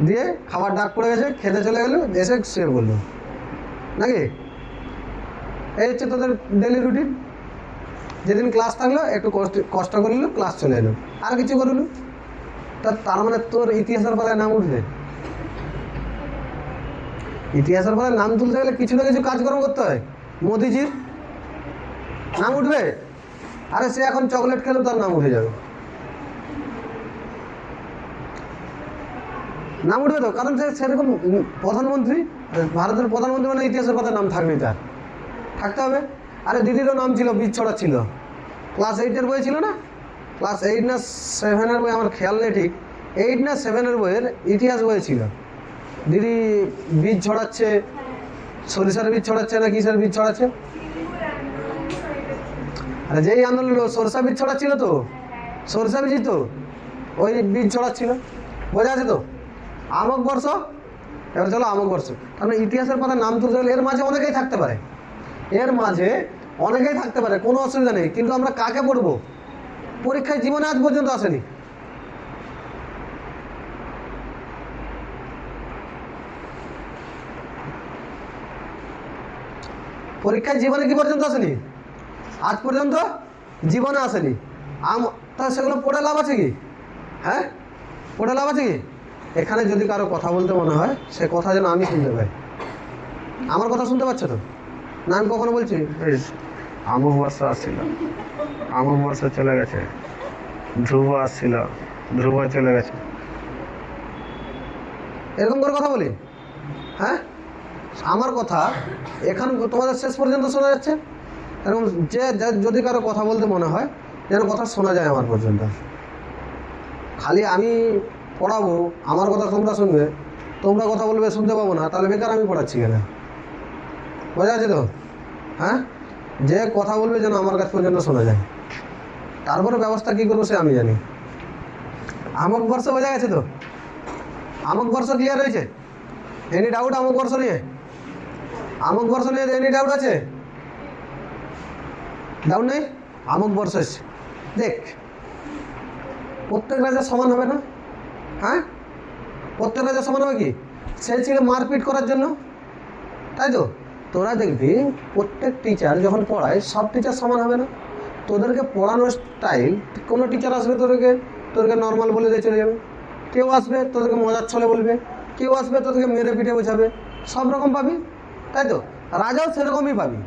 দিয়ে খাবার ডাক পড়ে গেছে, খেতে চলে গেলো, এসে শুয়ে বললো, নাকি? এই হচ্ছে তোদের ডেলি রুটিন। যেদিন ক্লাস থাকলো একটু কষ্ট করলো, ক্লাস চলে এলো, আর কিছু করলো। তার মানে তোর ইতিহাসের পালায় নাম উঠবে। ইতিহাসের পালায় নাম তুলতে গেলে কিছু না কিছু কাজকর্ম করতে হয়। মোদিজির নাম উঠবে? আরে সে এখন চকলেট খেলেও তার নাম উঠে যাবে। নাম উঠবে তো, কারণ সে সেরকম প্রধানমন্ত্রী, ভারতের প্রধানমন্ত্রী, মানে ইতিহাসের পাতায় নাম থাকবেই, তার থাকতে হবে। আরে দিদিরও নাম ছিল, বীজ ছড়া ছিল, ক্লাস 8-এর বই ছিল না? ক্লাস 8 না 7-এর বই, আমার খেয়াল নেই ঠিক, 8 না 7-এর বইয়ের ইতিহাস বই ছিল। দিদি বীজ ছড়াচ্ছে, সরিষার বীজ ছড়াচ্ছে না কিসের বীজ ছড়াচ্ছে? আরে যেই আন্দোলন সরষা বীজ ছড়াচ্ছিল তো, সরষা বীজ তো ওই বীজ ছড়াচ্ছিল, বোঝা আছে তো। আমক বর্ষ, এবার চলো আমক বর্ষ, কারণ ইতিহাসের পাতা নাম তুলতে গেলে এর মাঝে অনেকেই থাকতে পারে, এর মাঝে অনেকেই থাকতে পারে, কোনো অসুবিধা নেই, কিন্তু আমরা কাকে পড়বো? পরীক্ষায় জীবনে আজ পর্যন্ত আসেনি। পরীক্ষায় জীবনে কি পর্যন্ত আসেনি? আজ পর্যন্ত জীবনে আসেনি। তা সেগুলো পড়ে লাভ আছে কি? হ্যাঁ, পড়ে লাভ আছে কি? এখানে যদি কারো কথা বলতে মনে হয়, সে কথা যেন আমি শুনতে পাই। আমার কথা শুনতে পাচ্ছ তো? না আমি কখনো বলছি আমক বর্ষা আসছিল, আমক বর্ষা চলে গেছে, ধ্রুব আসছিল, ধ্রুব চলে গেছে, এরকম করে কথা বলি? হ্যাঁ, আমার কথা এখন তোমাদের শেষ পর্যন্ত শোনা যাচ্ছে। এরকম যে যদি কারো কথা বলতে মনে হয়, যেন কথা শোনা যায় আমার পর্যন্ত। খালি আমি পড়াবো, আমার কথা তোমরা শুনবে, তোমরা কথা বলবে শুনতে পাবো না, তাহলে বেকার আমি পড়াচ্ছি কেন? বোঝা আছে তো? হ্যাঁ, যে কথা বলবে যেন আমার কাছ পর্যন্ত শোনা যায়, তারপরে ব্যবস্থা কী করবো সে আমি জানি। আমক বর্ষ বোঝা গেছে তো? আমক বর্ষ ক্লিয়ার হয়েছে? এনি ডাউট আমক বর্ষ নিয়ে? আমক বর্ষ নিয়ে এনি ডাউট আছে? ডাউট নেই? আমক বর্ষ এসছে, দেখ প্রত্যেক রাজা সমান হবে না। হ্যাঁ, প্রত্যেক রাজা সমান হবে কি? সে ছিল মারপিট করার জন্য, তাই তো? তোরা দেখবি প্রত্যেক টিচার যখন পড়ায়, সব টিচার সমান হবে না। তোদেরকে পড়ানোর স্টাইল, কোনো টিচার আসবে তোদেরকে নর্মাল বলে দিয়ে চলে যাবে, কেউ আসবে তোদেরকে মজার ছলে বলবে, কেউ আসবে তোদেরকে মেরে পিঠে বোঝাবে, সব রকম পাবি, তাই তো? রাজাও সেরকমই পাবি,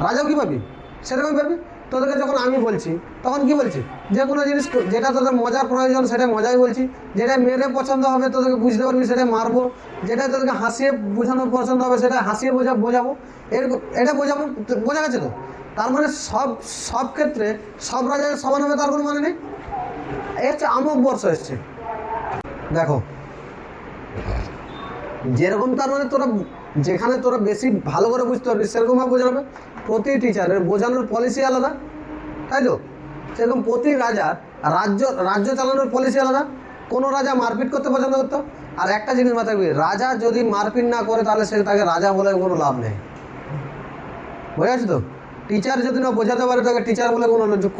রাজাও কী পাবি? সেরকমই পাবি। তোদেরকে যখন আমি বলছি তখন কি বলছি? যে কোনো জিনিস যেটা তোদের মজার প্রয়োজন সেটা মজাই বলছি, যেটা মেরে পছন্দ হবে তোদেরকে বুঝতে পারবি সেটা মারবো, যেটা তোদেরকে হাসিয়ে বোঝানোর পছন্দ হবে সেটা হাসিয়ে বোঝাবো, এটা বোঝাবো। বোঝা গেছে তো? তার মানে সব ক্ষেত্রে সব রাজার সমান হবে তার কোনো মানে নেই। এই হচ্ছে আমক বর্ষ এসছে। দেখো যেরকম, তার মানে তোরা যেখানে তোরা বেশি ভালো করে বুঝতে পারবি সেরকমভাবে বোঝাবে। প্রতি টিচারের বোঝানোর পলিসি আলাদা, তাই তো? সেরকম প্রতি রাজার রাজ্য চালানোর পলিসি আলাদা। কোনো রাজা মারপিট করতে পছন্দ করতো, আর একটা জিনিস মাথায় রাখবি, রাজা যদি মারপিট না করে তাহলে সে তাকে রাজা বলে কোনো লাভ নেই। বোঝা যাচ্ছে তো? টিচার যদি না বোঝাতে পারে তাকে টিচার বলে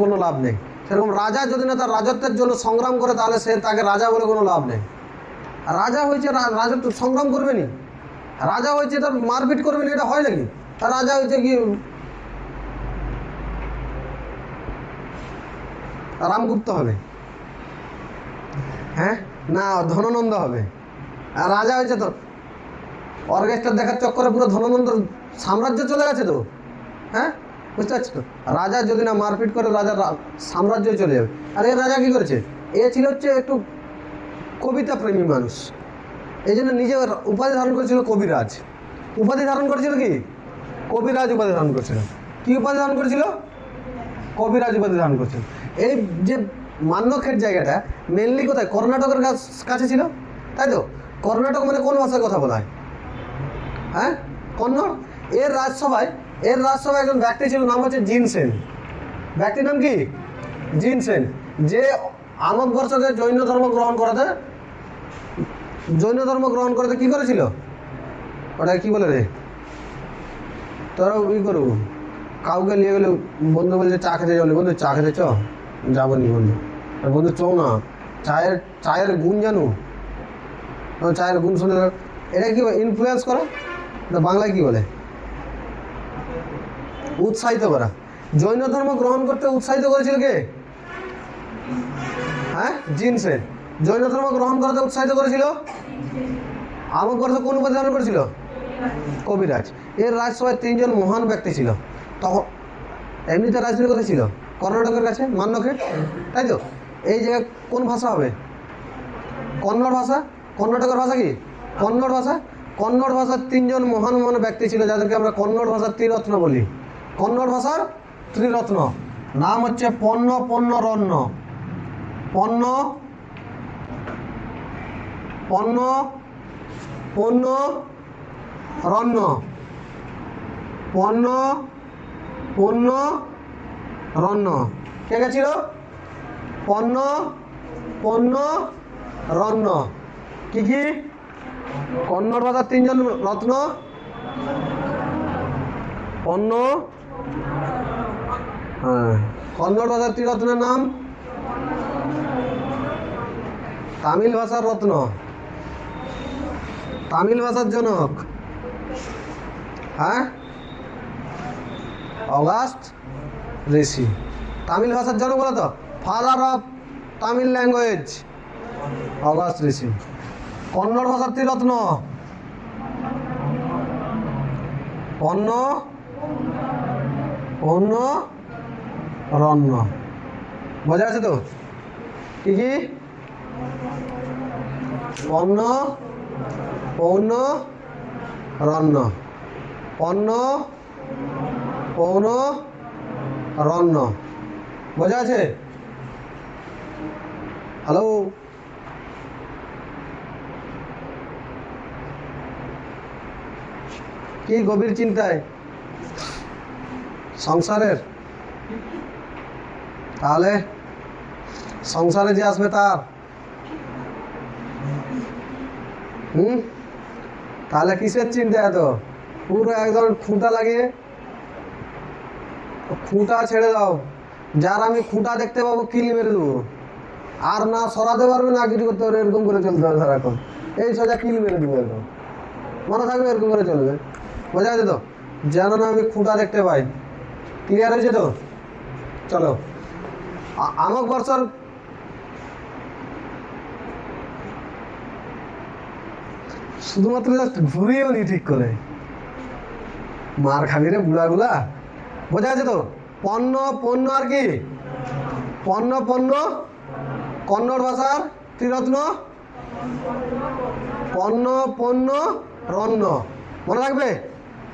কোনো লাভ নেই। সেরকম রাজা যদি না তার রাজত্বের জন্য সংগ্রাম করে তাহলে সে তাকে রাজা বলে কোনো লাভ নেই। রাজা হয়েছে, রাজত্ব সংগ্রাম করবে নি, রাজা হয়েছে তার মারপিট করবে না, এটা হয় নাকি? তার রাজা হয়েছে কি রামগুপ্ত হবে? হ্যাঁ, না ধননন্দ হবে? আর রাজা হয়েছে তো অর্কেস্ট্রা দেখার চক্করে পুরো ধননন্দ সাম্রাজ্য চলে গেছে তো। হ্যাঁ, বুঝতে পারছি তো? রাজা যদি না মারপিট করে রাজা সাম্রাজ্য চলে যাবে। আর এ রাজা কী করেছে? এ ছিল হচ্ছে একটু কবিতা প্রেমী মানুষ, এই জন্য নিজে উপাধি ধারণ করেছিল কবিরাজ। উপাধি ধারণ করেছিল কি? কবিরাজ উপাধি ধারণ করেছিল। কী উপাধি ধারণ করেছিল? কবিরাজ উপাধি ধারণ করেছিল। এই যে মান্যক্ষের জায়গাটা মেনলি কোথায়? কর্ণাটকের কাছে ছিল, তাই তো? কর্ণাটক মানে কোন ভাষায় কথা বলা হয়? হ্যাঁ, কন্নড়। এর রাজসভায় একজন ব্যক্তি ছিল, নাম হচ্ছে জিনসেন। ব্যক্তির নাম কি? জিনসেন। যে আমক বর্ষকে জৈন ধর্ম গ্রহণ করাতে কি করেছিল? ওটা কি বলে রে, তোরা করবো কাউকে নিয়ে গেলে বন্ধু বলছে চা খেতে যাবো, বন্ধু চা খেতে চ, যাবো নি বন্ধু, বন্ধু চ না, চায়ের গুণ জানো, চায়ের গুণ শুনে এটা কি ইনফ্লুয়েন্স করা, বাংলায় কি বলে? উৎসাহিত করা। জৈন ধর্ম গ্রহণ করতে উৎসাহিত করেছিল কে? হ্যাঁ, জিনসেন। জৈন ধর্ম গ্রহণ করতে উৎসাহিত করেছিল। আমক বর্ষ কোন উপাধি ধারণ করেছিল? কবিরাজ। এর রাজসভায় 3 জন মহান ব্যক্তি ছিল। তখন এমনিতে রাজনীতি কোথায় ছিল? কর্ণাটকের কাছে, মান্যকে, তাই তো? এই জায়গায় কোন ভাষা হবে? কন্নড় ভাষা। কর্ণাটকের ভাষা কি? কন্নড় ভাষা। কন্নড় ভাষার 3 জন মহান ব্যক্তি ছিল, যাদেরকে আমরা কন্নড় ভাষার ত্রিরত্ন বলি। কন্নড় ভাষার ত্রিরত্ন নাম হচ্ছে পণ্য রণ্য। পণ্য রণ্য। পণ্য রণ্য কে ছিল? পণ্য, পণ্য, রণ্য। কি কি? কন্নড় ভাষার 3 জন রত্ন, পণ্য, হ্যাঁ, কন্নড় ভাষার 3 রত্নের নাম, তামিল ভাষার রত্ন, তামিল ভাষার জনক, হ্যাঁ, অগাস্ট ঋষি। তামিল ভাষার জনক বলো তো, father of Tamil language, Agastya ঋষি। কন্নড় ভাষার 3 রত্ন, পণ্য, পণ্য, রণ্য। বোঝা আছে তো? কি কি? পণ্য, পৌন, রণ্য, পণ্য, পৌন, রণ্য। বোঝা আছে? হ্যালো, কি গভীর চিন্তায় সংসারের? তাহলে সংসারে যে আসবে তার, তাহলে কিসের চিন্তা? এত পুরো একদম খুঁটা লাগিয়ে, খুঁটা ছেড়ে দাও। যার আমি খুঁটা দেখতে পাবো কিল মেরে দেবো, আর না সরাতে পারবে না কিছু করতে পারবে, এরকম করে চলতে হবে সারাক্ষণ। এই সোজা কিল মেরে দেবো, এরকম মনে থাকবে, এরকম করে চলবে। বোঝা গেছে তো? যেন না আমি খুঁটা দেখতে পাই। ক্লিয়ার হয়েছে তো? চলো, আমক বর্ষর শুধুমাত্র জাস্ট ঘুরিয়েও নি ঠিক করে, মার খাবি রে বুড়াগুলা। বোঝা গেছে তো? পণ্য, পণ্য, আর কি? পণ্য, পণ্য, কন্নড় ভাষার ত্রিরত্ন, পণ্য, পণ্য, রণ্য। মনে রাখবে,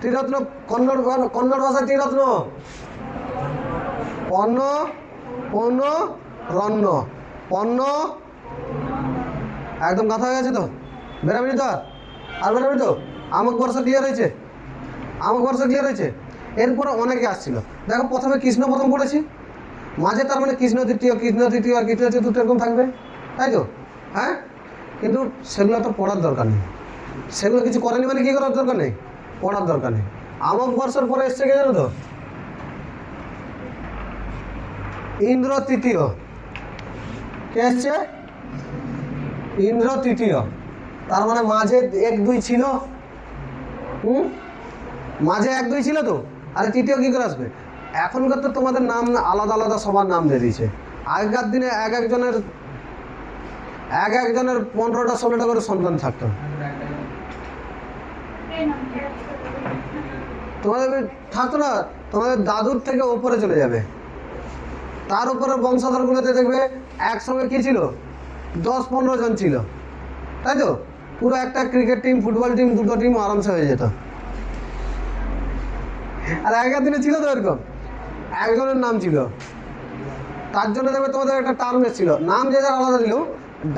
ত্রিরত্ন, কন্নড়, কন্নড় ভাষার ত্রিরত্ন, পণ্য, পণ্য, রণ্য, পণ্য। একদম কথা হয়ে গেছে তো? বেরাবি তো? আর বেরাবি তো? আমক বর্ষ ক্লিয়ার হয়েছে? আমক বর্ষ ক্লিয়ার হয়েছে? এরপরে অনেকে আসছিল। দেখো, প্রথমে কৃষ্ণ প্রথম পড়েছি, মাঝে তার মানে কৃষ্ণ তৃতীয়, কৃষ্ণ তৃতীয় আর কৃষ্ণ চতুর্থ এরকম থাকবে, তাই তো? হ্যাঁ, কিন্তু সেগুলো তো পড়ার দরকার নেই। সেগুলো কিছু করেনি মানে কী করার দরকার নেই? পড়ার দরকার নেই। আমক বর্ষের পরে এসছে কে জানো তো? ইন্দ্র তৃতীয়। কে এসছে? ইন্দ্র তৃতীয়। তার মানে মাঝে 1-2 ছিল, মাঝে 1-2 ছিল তো, আর তৃতীয় কী করে আসবে? এখনকার তো তোমাদের নাম আলাদা আলাদা সবার নাম দিয়ে দিয়েছে। আগেকার দিনে এক একজনের 15টা 16টা করে সন্তান থাকতো। তোমাদের থাকতো না, তোমাদের দাদুর থেকে ওপরে চলে যাবে, তার উপরে বংশধরগুলোতে দেখবে একসঙ্গে কী ছিল, 10-15 জন ছিল, তাই তো? পুরো একটা ক্রিকেট টিম, ফুটবল টিম, 2টো টিম আরামসে হয়ে যেত। আর আগেকার দিনে ছিল তো এরকম, একজনের নাম ছিল, তার জন্য দেখবে তোমাদের একটা টার্ম এসেছিল, নাম যে যার আলাদা ছিল,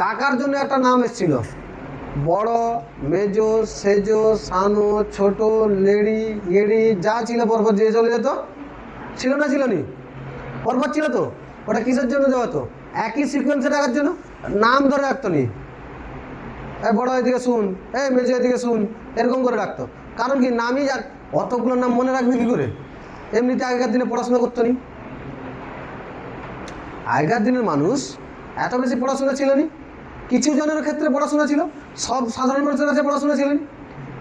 ডাকার জন্য একটা নাম এসেছিল, বড়, মেজো, সেজো, সানো, ছোট, লেডি, গেড়ি, যা ছিল পরপর দিয়ে চলে যেত। ছিল না? ছিল নি? পরপর ছিল তো। ওটা কিসের জন্য দেওয়া হতো? একই সিকোয়েন্সে রাখার জন্য। নাম ধরে রাখতো নি, এই বড় এদিকে শুন, এই মেজো এদিকে শুন, এরকম করে রাখতো। কারণ কি? নামই যাক, অতগুলো নাম মনে রাখবে কী করে? এমনিতে আগেকার দিনে পড়াশোনা করতো নি। আগেকার দিনের মানুষ এত বেশি পড়াশোনা ছিল নি, কিছু জনের ক্ষেত্রে পড়াশোনা ছিল, সব সাধারণ মানুষের কাছে পড়াশোনা ছিল নি।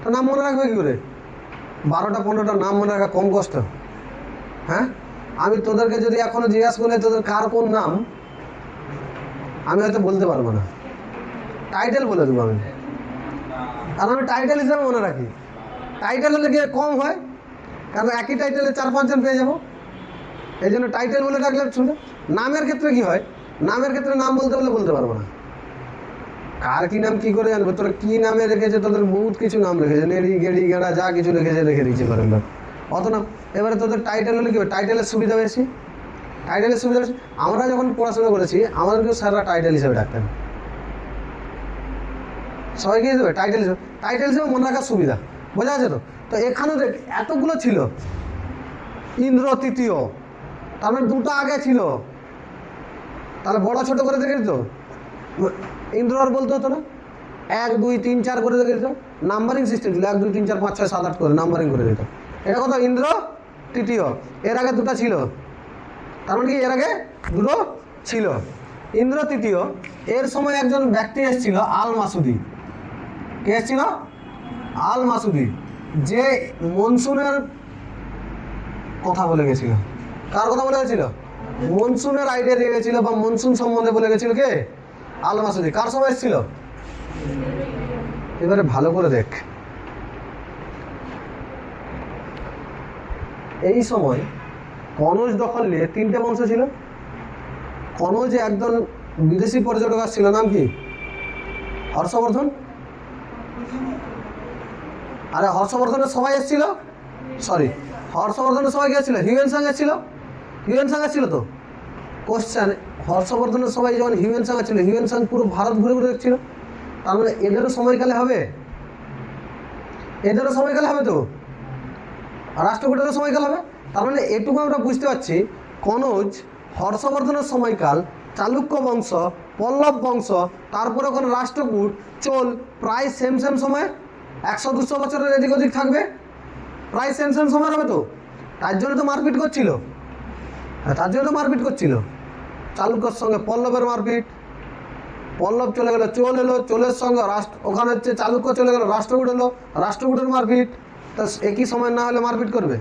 তো নাম মনে রাখবে কী করে? 12টা 15টা নাম মনে রাখা কম কষ্ট? হ্যাঁ, আমি তোদেরকে যদি এখনও জিজ্ঞাসা করলে তোদের কার কোন নাম, আমি হয়তো বলতে পারবো না, টাইটেল বলে দেবো আমি। কারণ আমি টাইটেল হিসাবে মনে রাখি। টাইটেল হলে গিয়ে কম হয়, কারণ একই টাইটেলে 4-5 জন পেয়ে যাবো, এই জন্য টাইটেল বলে রাখলে শুনে। নামের ক্ষেত্রে কি হয়? নামের ক্ষেত্রে নাম বলতে বলে বলতে পারবো না, কার কী নাম কী করে জানবো? তোরা কী নামে রেখেছে, তোদের বহুত কিছু নাম রেখেছে, নেড়ি গেড়ি গেড়া যা কিছু রেখেছে রেখে দিয়েছে করেন না, অত নাম। এবারে তোদের টাইটেল হলে কী হবে? টাইটেলের সুবিধা বেশি, টাইটেলের সুবিধা বেশি। আমরা যখন পড়াশোনা করেছি আমাদেরকেও স্যাররা টাইটেল হিসেবে ডাকতেন, সবাই কী হিসেবে? টাইটেল হিসেবে। টাইটেল হিসেবে মনে রাখার সুবিধা। বোঝা আছে তো? তো এখানেও দেখ এতগুলো ছিল, ইন্দ্র তৃতীয়, তার মানে 2টা আগে ছিল, তাহলে বড় ছোট করে দেখে দিত, ইন্দ্র আর বলতে হতো না, 1 2 3 4 করে দেখে দিত, নাম্বারিং সিস্টেম ছিল, 1 2 3 4 5 6 7 8 করে নাম্বারিং করে দিত। এটা কত? ইন্দ্র তৃতীয়। এর আগে দুটো ছিল, তার মানে কি এর আগে দুটো ছিল। ইন্দ্র তৃতীয়, এর সময় একজন ব্যক্তি এসেছিল আল মাসুদি। কে এসেছিল? আল মাসুদি, যে মনসুনের কথা বলে গেছিল। কার কথা বলে গেছিল? মনসুনের আইডিয়া দিয়ে গেছিল, বা মনসুন সম্বন্ধে বলে গেছিল। কে? আল মাসুদি। কার সময় এসেছিল? এবারে ভালো করে দেখ, এই সময় কনৌজ দখল নিয়ে 3টে বংশ ছিল। কনৌজে একজন বিদেশি পর্যটক আসছিল, নাম কি? হর্ষবর্ধন। আরে হর্ষবর্ধনের সবাই এসেছিল, সরি, হর্ষবর্ধনের সবাই গেছিল, হিউয়েন সাং এসেছিল। হিউয়েন সাং এসেছিল তো। কোশ্চেন, হর্ষবর্ধনের সবাই যখন হিউয়েন সাং ছিল, হিউয়েন সাং পুরো ভারত ঘুরে ঘুরে দেখছিল, তার মানে এদেরও সময়কালে হবে, এদেরও সময়কালে হবে তো, রাষ্ট্রকূটেরও সময়কাল হবে। তার মানে এটুকু আমরা বুঝতে পারছি, কনৌজ হর্ষবর্ধনের সময়কাল, চালুক্য বংশ, পল্লব বংশ, তারপরে ওখানে রাষ্ট্রকূট, চোল, প্রায় সেম সেম সময়, 100-200 বছরের এদিক ওদিক থাকবে, প্রায় সেম সেম সময় হবে তো। তার জন্য তো মারপিট করছিল, তার জন্য তো মারপিট করছিল। চালুক্যর সঙ্গে পল্লবের মারপিট, পল্লব চলে গেল, চোল এলো, চোলের সঙ্গে ওখানে হচ্ছে চালুক্য চলে গেল, রাষ্ট্রকূট এলো, রাষ্ট্রকূটের মারপিট। তা একই সময় না হলে মারপিট করবে?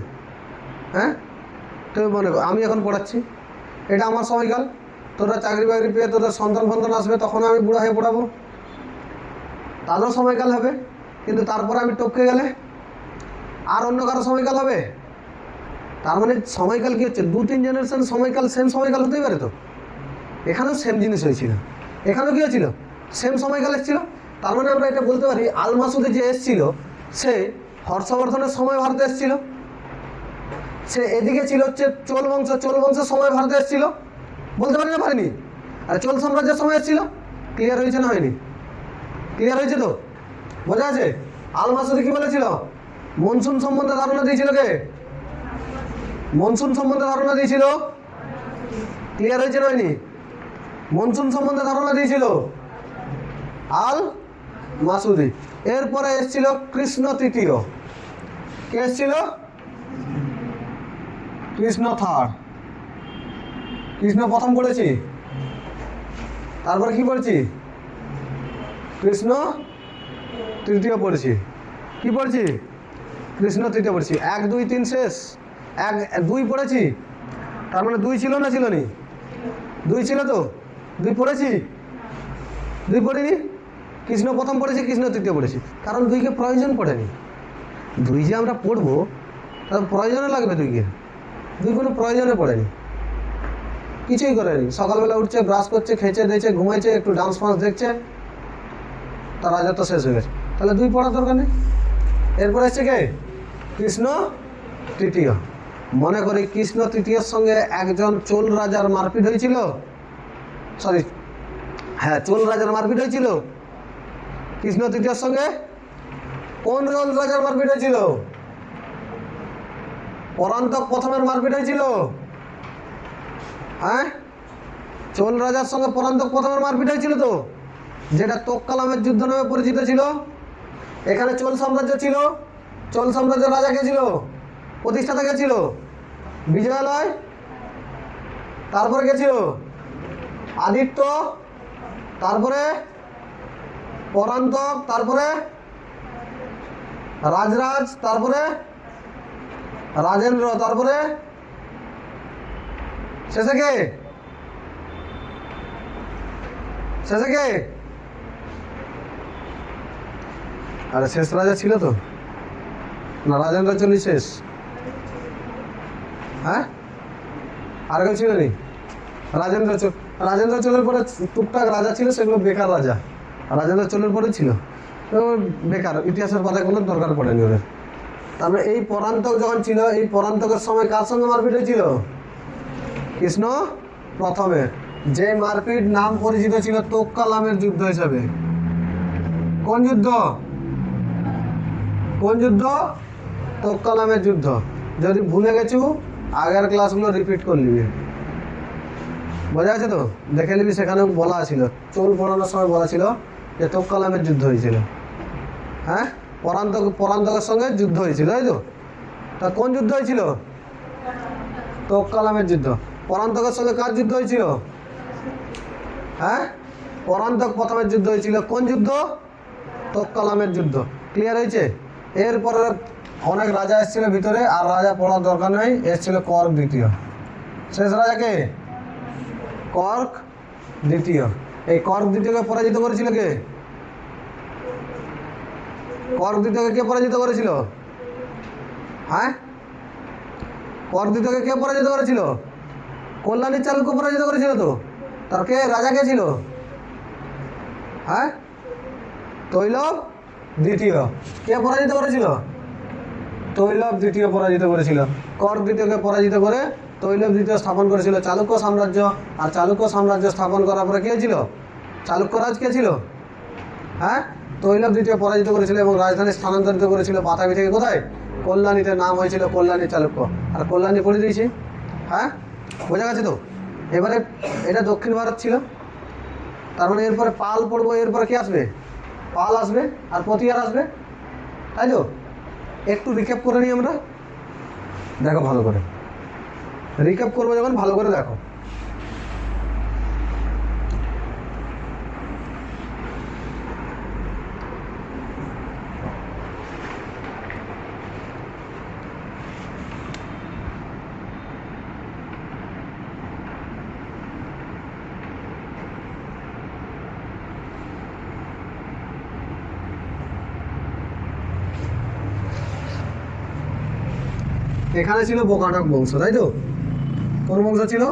হ্যাঁ, তুমি মনে করো আমি এখন পড়াচ্ছি, এটা আমার সময়কাল, তোরা চাকরি বাকরি পেয়ে তোদের সন্তান ফন্তান আসবে, তখন আমি বুড়া হয়ে পড়াবো, তাদেরও সময়কাল হবে। কিন্তু তারপরে আমি টপকে গেলে আর অন্য কারো সময়কাল হবে। তার মানে সময়কাল কী হচ্ছে? 2-3 জেনারেশন সময়কাল, সেম সময়কাল হতেই পারে তো। এখানেও সেম জিনিস হয়েছিল, এখানেও কী হয়েছিল? সেম সময়কাল এসেছিল। তার মানে আমরা এটা বলতে পারি, আল মাসুদি যে এসেছিল, সে হর্ষবর্ধনের সময় ভারতে এসেছিল। সে এদিকে ছিল হচ্ছে চোল বংশ, চোল বংশের সময় ভারতে এসেছিল, বলতে পারি না পারিনি? আর চোল সাম্রাজ্যের সময় এসেছিল। ক্লিয়ার হয়েছে না হয়নি? ক্লিয়ার হয়েছে তো? বোঝা আছে? আল মাসুদি কি বলেছিল? মনসুন সম্বন্ধে ধারণা দিয়েছিল। কে? মনসুন সম্বন্ধে ধারণা দিয়েছিল। ক্লিয়ার হয়েছে না হয়নি? মনসুন সম্বন্ধে ধারণা দিয়েছিল আল মাসুদি। এরপরে এসেছিল কৃষ্ণ তৃতীয়। কে এসেছিল? কৃষ্ণ থার্ড। কৃষ্ণ প্রথম পড়েছি, তারপরে কি পড়েছি? কৃষ্ণ তৃতীয় পড়েছি। কি পড়েছি? কৃষ্ণ তৃতীয় পড়েছি। 1 2 3 শেষ, 1 2 পড়েছি। তার মানে 2 ছিল না ছিল নি? 2 ছিল তো, 2 পড়েছি, 2 পড়িনি। কৃষ্ণ প্রথম পড়েছি, কৃষ্ণ তৃতীয় পড়েছি, কারণ 2কে প্রয়োজন পড়েনি। 2 যে আমরা পড়বো তার প্রয়োজনে লাগবে, 2কে 2 কোনো প্রয়োজনে পড়েনি, কিছুই করেনি। সকালবেলা উঠছে, ব্রাশ করছে, খেয়েছে দিয়েছে, ঘুমাইছে, একটু ডান্স ফান্স দেখছে, তার রাজত্ব শেষ হয়ে গেছে। তাহলে 2 পড়ার দরকার নেই। এরপরে এসছে কে? কৃষ্ণ তৃতীয়। মনে করি কৃষ্ণ তৃতীয়ের সঙ্গে একজন চোল রাজার মারপিট হয়েছিল, সরি হ্যাঁ, চোল রাজার মারপিট হয়েছিল কৃষ্ণ তৃতীয়ের সঙ্গে। কোন চোল রাজার মারপিট হয়েছিল? পরান্তক প্রথমের মারপিট হয়েছিল। হ্যাঁ, চোল রাজার সঙ্গে পরান্তক প্রথমের মারপিট হয়েছিল তো, যেটা তোক্কালামের যুদ্ধ নামে পরিচিত ছিল। এখানে চোল সাম্রাজ্য ছিল, চোল সাম্রাজ্যের রাজা কে ছিল? প্রতিষ্ঠাতা কে ছিল? বিজয়ালয়। তারপরে কে ছিল? আদিত্য। তারপরে পরান্তক, তারপরে রাজরাজ, তারপরে রাজেন্দ্র, তারপরে শেষে কে? শেষে কে? আরে শেষ রাজা ছিল তো না? রাজেন্দ্র চলই শেষ। হ্যাঁ, আর কেউ ছিল নি? রাজেন্দ্র চোল। রাজেন্দ্র চোলের পরে টুকটাক রাজা ছিল, সেগুলো বেকার রাজা। রাজেন্দ্র চোলের পরে ছিল বেকার, ইতিহাসের পাতায় কোনো দরকার পড়েনি ওদের। তারপরে এই পরান্তক যখন ছিল, এই পরান্তকের সময় কার সঙ্গে মারপিট হয়েছিল? কৃষ্ণ প্রথমে। যে মারপিট নাম পরিচিত ছিল তোক্কালামের যুদ্ধ হিসাবে। কোন যুদ্ধ? কোন যুদ্ধ? তোক্কালামের যুদ্ধ। যদি ভুলে গেছু আগের ক্লাসগুলো রিপিট করে নিবি। বোঝা আছে তো? দেখে নিবি, সেখানে বলা ছিল, চোল পড়ানোর সময় বলা ছিল যে তোককালামের যুদ্ধ হয়েছিল। হ্যাঁ, পরান্তকের সঙ্গে যুদ্ধ হয়েছিল, তাই তো? তা কোন যুদ্ধ হয়েছিল? তোককালামের যুদ্ধ। পরান্তকের সঙ্গে কার যুদ্ধ হয়েছিল? হ্যাঁ, পরান্তক প্রথমের যুদ্ধ হয়েছিল। কোন যুদ্ধ? তোককালামের যুদ্ধ। ক্লিয়ার হয়েছে? এরপরে অনেক রাজা এসেছিল ভিতরে, আর রাজা পড়ার দরকার নেই, এসেছিল কর্ক দ্বিতীয়। শেষ রাজাকে কর্ক দ্বিতীয়। এই কর্ক দ্বিতীয়কে পরাজিত করেছিল কে? কর্ক দ্বিতীয়কে কে পরাজিত করেছিল? হ্যাঁ, কর্ক দ্বিতীয়কে কে পরাজিত করেছিল? কল্যাণী চালুক্য পরাজিত করেছিল তো। তার কে রাজা কে ছিল? হ্যাঁ, তৈলব দ্বিতীয়। কে পরাজিত করেছিল? তৈলব দ্বিতীয় পরাজিত করেছিল। কর্ক দ্বিতীয়কে পরাজিত করে তৈলব দ্বিতীয় স্থাপন করেছিল চালুক্য সাম্রাজ্য। আর চালুক্য সাম্রাজ্য স্থাপন করার পরে কে ছিল? চালুক্যরাজ কে ছিল? হ্যাঁ, তৈলব দ্বিতীয় পরাজিত করেছিল এবং রাজধানী স্থানান্তরিত করেছিল বাতাবি থেকে কোথায়? কল্যাণীতে। নাম হয়েছিল কল্যাণী চালুক্য। আর কল্যাণী পড়ে দিয়েছি। হ্যাঁ, বোঝা গেছে তো? এবারে এটা দক্ষিণ ভারত ছিল, তার মানে এরপরে পাল পড়বো, এরপরে কি আসবে? পাল আসবে আর পতিয়ার আসবে, তাই তো? একটু রিক্যাপ করে নিই আমরা, দেখো ভালো করে রিক্যাপ করবো যখন, ভালো করে দেখো। এখানে ছিল বকাটক বংশ, তাই তো? কোন বংশ ছিল?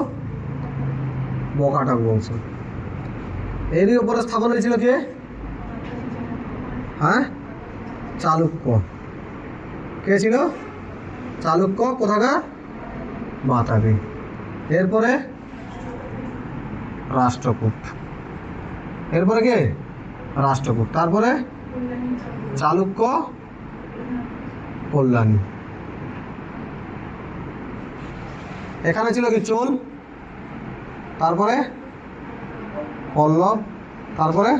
বকাটক বংশ। এরই উপরে স্থাপন হয়েছিল কে? হ্যাঁ, চালুক্য। কে ছিল? চালুক্য। কোথাকার? বাতাবি। এরপরে রাষ্ট্রকূট। এরপরে কে? রাষ্ট্রকূট। তারপরে চালুক্য, কল্যাণী। এখানে ছিল কি? চোল, তারপরে পল্লব, তারপরে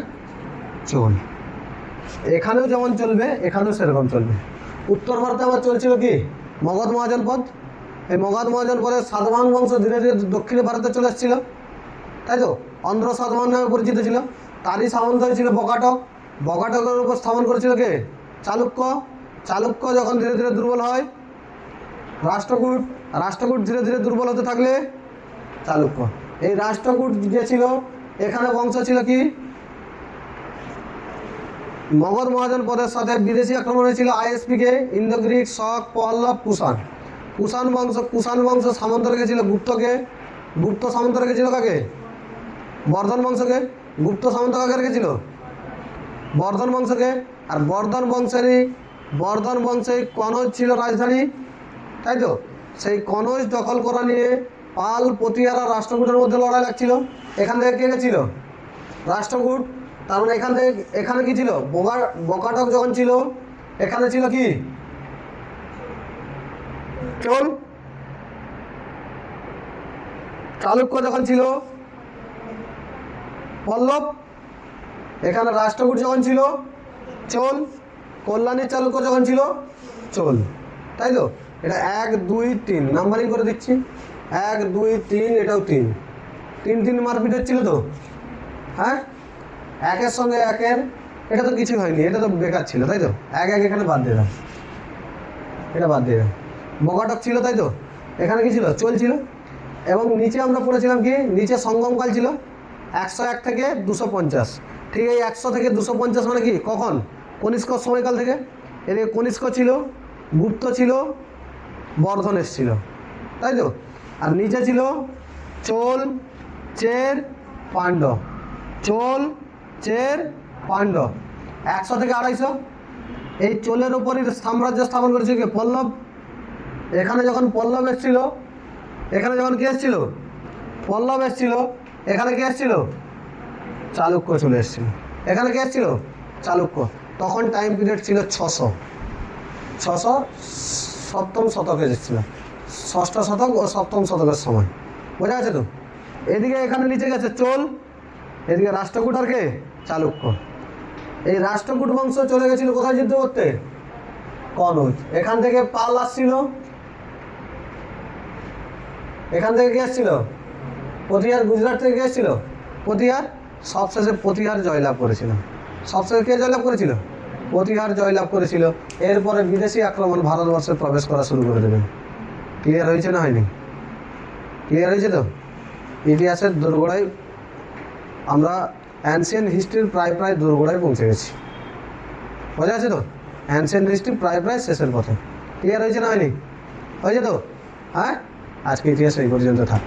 চোল। এখানেও যেমন চলবে এখানেও সেরকম চলবে। উত্তর ভারতে আবার চলছিল কি? মগধ মহাজনপদ। এই মগধ মহাজনপদের সাতবাহন বংশ ধীরে ধীরে দক্ষিণ ভারতে চলে এসেছিল, তাই তো? অন্ধ্র সাতবাহন নামে পরিচিত ছিল। তারই সামন্ত হয়েছিল বকাটক। বকাটকের উপর স্থাপন করেছিল কে? চালুক্য। চালুক্য যখন ধীরে ধীরে দুর্বল হয়, রাষ্ট্রকূট। রাষ্ট্রকূট ধীরে ধীরে দুর্বল হতে থাকলে চালুক্য। এই রাষ্ট্রকূট যে ছিল, এখানে বংশ ছিল কি? মগধ মহাজনপদের সাথে বিদেশি আক্রমণ হয়েছিল আইএসপিকে, ইন্দো গ্রিক, শক, পল্লব, কুষাণ। কুষাণ বংশ সামন্ত রেখেছিল গুপ্তকে। গুপ্ত সামন্ত রেখেছিল কাকে? বর্ধন বংশকে। গুপ্ত সামন্ত কাকে রেখেছিল? বর্ধন বংশকে। আর বর্ধন বংশে কনৌজ ছিল রাজধানী, তাই তো? সেই কনৌজ দখল করা নিয়ে পাল, পতিয়ার আর রাষ্ট্রকূটের মধ্যে লড়াই লাগছিল। এখান থেকে কে গেছিল? রাষ্ট্রকূট। তার মানে এখানে কি ছিল? বকাটক যখন ছিল, এখানে ছিল কি? চোল। চালুক্য যখন ছিল, পল্লব। এখানে রাষ্ট্রকূট যখন ছিল, চোল। কল্যাণীর চালুক্য যখন ছিল, চোল, তাই তো? এটা 1 2 3 নাম্বারিং করে দিচ্ছি। 1 2 3, এটাও 3 3 3 মারপিট হচ্ছিল তো। হ্যাঁ, একের সঙ্গে একের, এটা তো কিছু হয়নি, এটা তো বেকার ছিল, তাই তো? এক এখানে বাদ দিয়ে দাও, এটা বাদ দিয়ে দাও। বকাটক ছিল, তাই তো? এখানে কি ছিল? চোল ছিল। এবং নিচে আমরা পড়েছিলাম কি? নিচে সঙ্গমকাল ছিল 101 থেকে 250। ঠিক এই 100 থেকে 250 মানে কি? কখন? কনিষ্ক সময়কাল থেকে। এদিকে কনিষ্ক ছিল, গুপ্ত ছিল, বর্ধন এসছিল, তাই তো? আর নিচে ছিল চোল, চের, পাণ্ডব। চোল, চের, পাণ্ডব। 100 থেকে 250। এই চোলের উপরই সাম্রাজ্য স্থাপন করেছিল কি? পল্লব। এখানে যখন পল্লব এসছিল, এখানে যখন কে এসছিল? পল্লব এসছিল। এখানে কে এসছিল? চালুক্য চলে এসছিল। এখানে কে এসছিল? চালুক্য। তখন টাইম পিরিয়ড ছিল 600। সপ্তম শতকে এসেছিল, ষষ্ঠ শতক ও সপ্তম শতকের সময়। বোঝা গেছে তো? এদিকে এখানে নিচে গেছে চোল, এদিকে রাষ্ট্রকূট আর কে, চালুক্য। এই রাষ্ট্রকূট বংশ চলে গেছিল কোথায় যুদ্ধ করতে, কনৌজ। এখান থেকে পাল আসছিল, এখান থেকে কে আসছিল, প্রতিহার, গুজরাট থেকে কে এসেছিল, প্রতিহার। সবশেষে প্রতিহার জয়লাভ করেছিল। সবশেষে কে জয়লাভ করেছিল, প্রতিহার জয়লাভ করেছিল। এরপরে বিদেশি আক্রমণ ভারতবর্ষে প্রবেশ করা শুরু করে দেবে। ক্লিয়ার হয়েছে না হয়নি, ক্লিয়ার হয়েছে তো? ইতিহাসের দোরগোড়ায় আমরা, অ্যানসিয়েন্ট হিস্ট্রির প্রায় প্রায় দোরগোড়ায় পৌঁছে গেছি। বোঝা আছে তো? অ্যানসিয়েন্ট হিস্ট্রি প্রায় প্রায় শেষের পথে। ক্লিয়ার হয়েছে না হয়নি, হয়েছে তো? হ্যাঁ, আজকে ইতিহাস এই পর্যন্ত থাক।